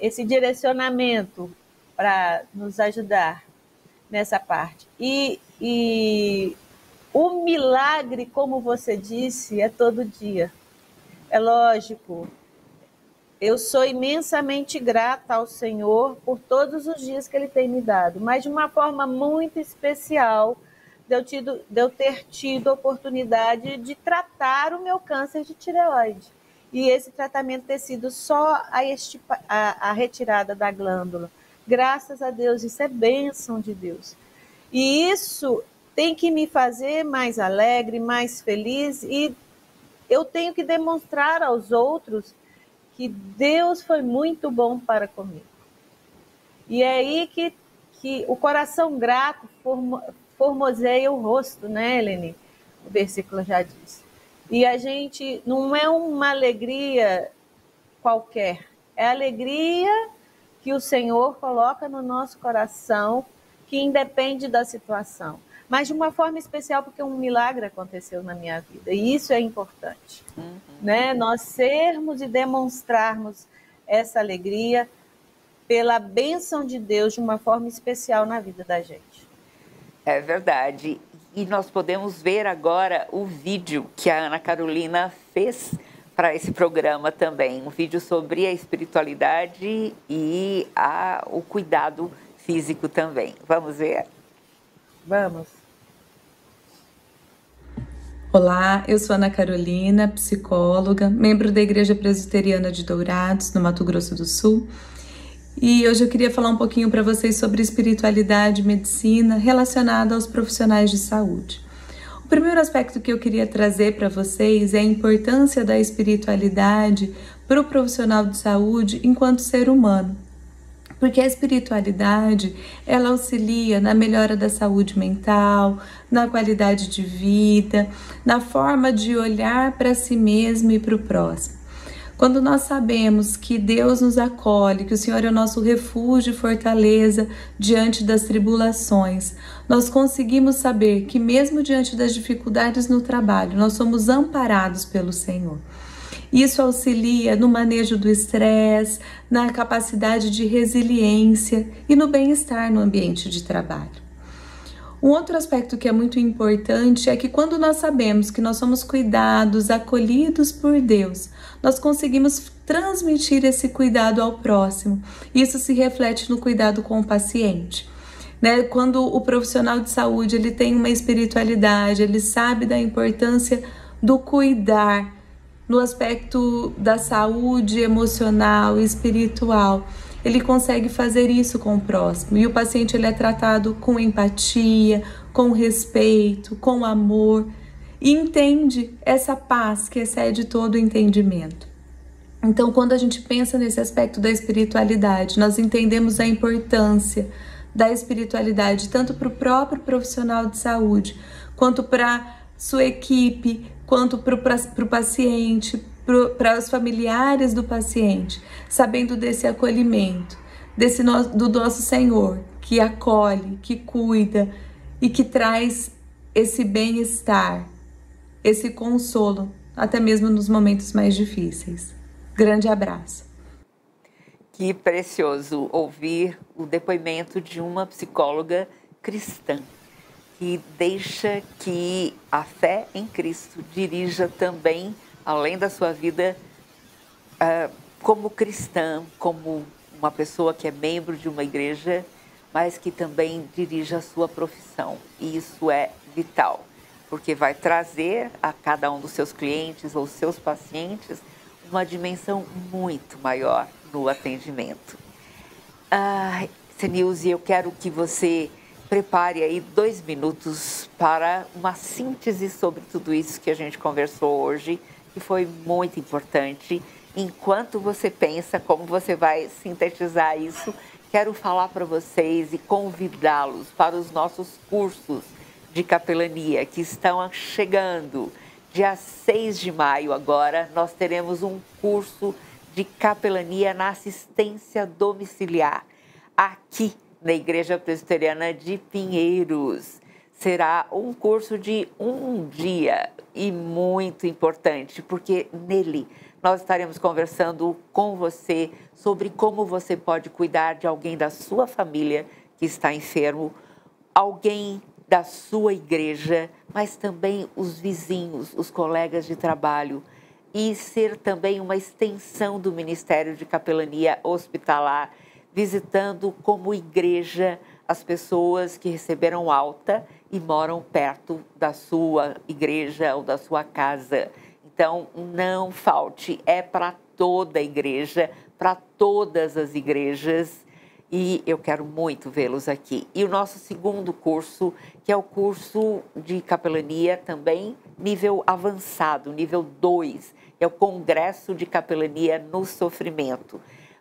Esse direcionamento para nos ajudar nessa parte. E o milagre, como você disse, é todo dia. É lógico. Eu sou imensamente grata ao Senhor por todos os dias que Ele tem me dado, mas de uma forma muito especial de eu ter tido a oportunidade de tratar o meu câncer de tireoide. E esse tratamento ter sido só a retirada da glândula. Graças a Deus, isso é bênção de Deus. E isso tem que me fazer mais alegre, mais feliz, e eu tenho que demonstrar aos outros que Deus foi muito bom para comigo. E é aí que o coração grato formoseia o rosto, né, Eleni? O versículo já diz. E a gente não é uma alegria qualquer, é a alegria que o Senhor coloca no nosso coração, que independe da situação, mas de uma forma especial, porque um milagre aconteceu na minha vida, e isso é importante, né? Nós sermos e demonstrarmos essa alegria pela bênção de Deus de uma forma especial na vida da gente. É verdade. E nós podemos ver agora o vídeo que a Ana Carolina fez para esse programa também, um vídeo sobre a espiritualidade e o cuidado físico também. Vamos ver? Vamos. Olá, eu sou Ana Carolina, psicóloga, membro da Igreja Presbiteriana de Dourados, no Mato Grosso do Sul. E hoje eu queria falar um pouquinho para vocês sobre espiritualidade e medicina relacionada aos profissionais de saúde. O primeiro aspecto que eu queria trazer para vocês é a importância da espiritualidade para o profissional de saúde enquanto ser humano. Porque a espiritualidade, ela auxilia na melhora da saúde mental, na qualidade de vida, na forma de olhar para si mesmo e para o próximo. Quando nós sabemos que Deus nos acolhe, que o Senhor é o nosso refúgio e fortaleza diante das tribulações, nós conseguimos saber que mesmo diante das dificuldades no trabalho, nós somos amparados pelo Senhor. Isso auxilia no manejo do estresse, na capacidade de resiliência e no bem-estar no ambiente de trabalho. Um outro aspecto que é muito importante é que quando nós sabemos que nós somos cuidados, acolhidos por Deus, nós conseguimos transmitir esse cuidado ao próximo. Isso se reflete no cuidado com o paciente. Quando o profissional de saúde ele tem uma espiritualidade, ele sabe da importância do cuidar no aspecto da saúde emocional e espiritual, ele consegue fazer isso com o próximo. E o paciente ele é tratado com empatia, com respeito, com amor, e entende essa paz que excede todo o entendimento. Então, quando a gente pensa nesse aspecto da espiritualidade, nós entendemos a importância da espiritualidade tanto para o próprio profissional de saúde, quanto para sua equipe, quanto para o paciente, para os familiares do paciente, sabendo desse acolhimento, do nosso Senhor, que acolhe, que cuida e que traz esse bem-estar, esse consolo, até mesmo nos momentos mais difíceis. Grande abraço. Que precioso ouvir o depoimento de uma psicóloga cristã, que deixa que a fé em Cristo dirija também, além da sua vida como cristã, como uma pessoa que é membro de uma igreja, mas que também dirige a sua profissão. E isso é vital, porque vai trazer a cada um dos seus clientes ou seus pacientes uma dimensão muito maior no atendimento. Senilze, eu quero que você prepare aí 2 minutos para uma síntese sobre tudo isso que a gente conversou hoje, que foi muito importante. Enquanto você pensa como você vai sintetizar isso, quero falar para vocês e convidá-los para os nossos cursos de capelania que estão chegando. Dia 6 de maio agora, nós teremos um curso de capelania na assistência domiciliar, aqui na Igreja Presbiteriana de Pinheiros. Será um curso de 1 dia e muito importante, porque nele nós estaremos conversando com você sobre como você pode cuidar de alguém da sua família que está enfermo, alguém da sua igreja, mas também os vizinhos, os colegas de trabalho, e ser também uma extensão do Ministério de Capelania Hospitalar, visitando como igreja as pessoas que receberam alta e moram perto da sua igreja ou da sua casa. Então, não falte, é para toda a igreja, para todas as igrejas, e eu quero muito vê-los aqui. E o nosso segundo curso, que é o curso de capelania também, nível avançado, nível 2, é o Congresso de Capelania no Sofrimento.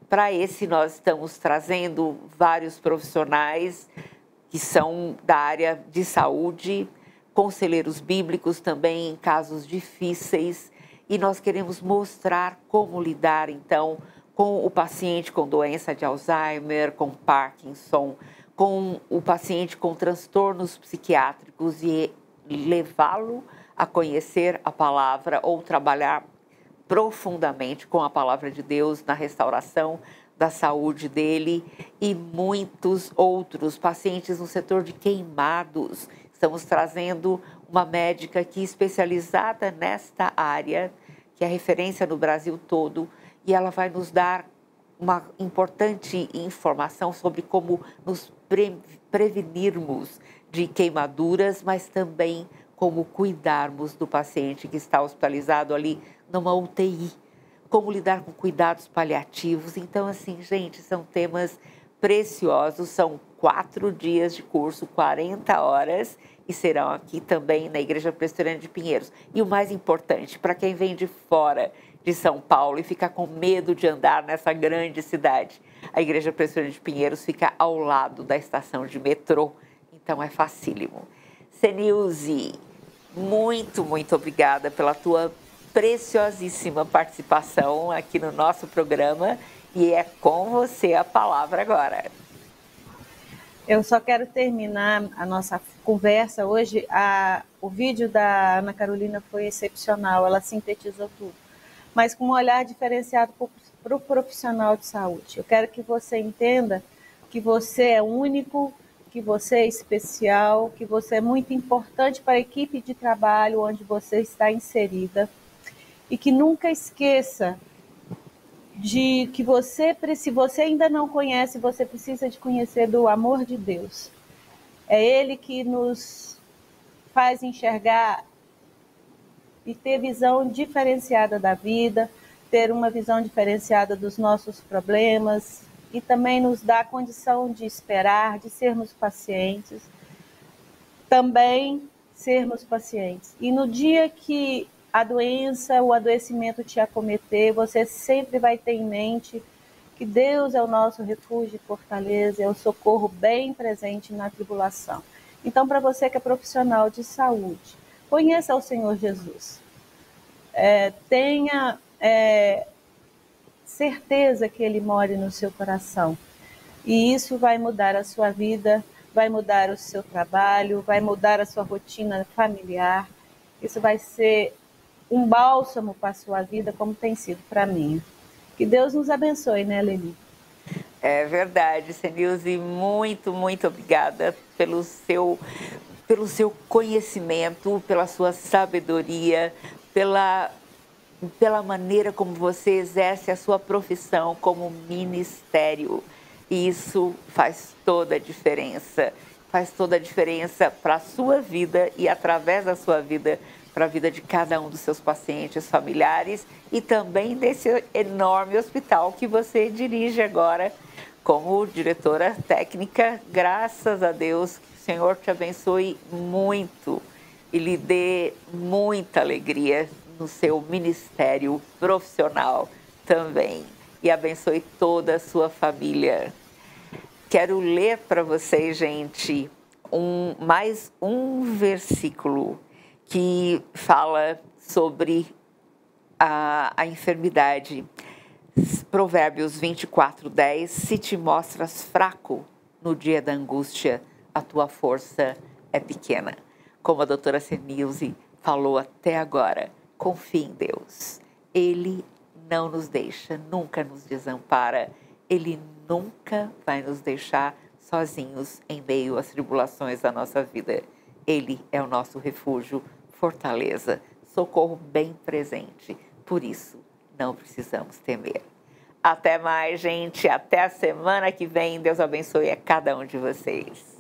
Para esse, nós estamos trazendo vários profissionais que são da área de saúde, conselheiros bíblicos também em casos difíceis, e nós queremos mostrar como lidar, então, com o paciente com doença de Alzheimer, com Parkinson, com o paciente com transtornos psiquiátricos e levá-lo a conhecer a palavra ou trabalhar profundamente com a palavra de Deus na restauração da saúde dele, e muitos outros pacientes no setor de queimados. Estamos trazendo uma médica aqui especializada nesta área, que é referência no Brasil todo, e ela vai nos dar uma importante informação sobre como nos prevenirmos de queimaduras, mas também como cuidarmos do paciente que está hospitalizado ali numa UTI, como lidar com cuidados paliativos. Então, assim, gente, são temas preciosos, são 4 dias de curso, 40 horas, e serão aqui também na Igreja Presbiteriana de Pinheiros. E o mais importante, para quem vem de fora de São Paulo e fica com medo de andar nessa grande cidade, a Igreja Presbiteriana de Pinheiros fica ao lado da estação de metrô, então é facílimo. Senilze, muito, muito obrigada pela tua preciosíssima participação aqui no nosso programa, e é com você a palavra agora. Eu só quero terminar a nossa conversa hoje. O vídeo da Ana Carolina foi excepcional, ela sintetizou tudo, mas com um olhar diferenciado para o profissional de saúde. Eu quero que você entenda que você é único, que você é especial, que você é muito importante para a equipe de trabalho onde você está inserida, e que nunca esqueça de que se você ainda não conhece, você precisa de conhecer do amor de Deus. É Ele que nos faz enxergar e ter visão diferenciada da vida, ter uma visão diferenciada dos nossos problemas, e também nos dá a condição de esperar, de sermos pacientes, também sermos pacientes. E no dia que a doença, o adoecimento te acometer, você sempre vai ter em mente que Deus é o nosso refúgio e fortaleza, é o socorro bem presente na tribulação. Então, para você que é profissional de saúde, conheça o Senhor Jesus. Tenha certeza que Ele mora no seu coração. E isso vai mudar a sua vida, vai mudar o seu trabalho, vai mudar a sua rotina familiar. Isso vai ser um bálsamo para a sua vida, como tem sido para mim. Que Deus nos abençoe, né, Leni? É verdade, Senilze, muito, muito obrigada pelo seu conhecimento, pela sua sabedoria, pela maneira como você exerce a sua profissão como ministério. E isso faz toda a diferença. Faz toda a diferença para a sua vida e, através da sua vida, para a vida de cada um dos seus pacientes, familiares, e também desse enorme hospital que você dirige agora como diretora técnica. Graças a Deus, que o Senhor te abençoe muito e lhe dê muita alegria no seu ministério profissional também. E abençoe toda a sua família. Quero ler para vocês, gente, mais um versículo que fala sobre a enfermidade. Provérbios 24:10, se te mostras fraco no dia da angústia, a tua força é pequena. Como a doutora Senilze falou até agora, confie em Deus. Ele não nos deixa, nunca nos desampara. Ele nunca vai nos deixar sozinhos em meio às tribulações da nossa vida. Ele é o nosso refúgio, fortaleza, socorro bem presente. Por isso, não precisamos temer. Até mais, gente. Até a semana que vem. Deus abençoe a cada um de vocês.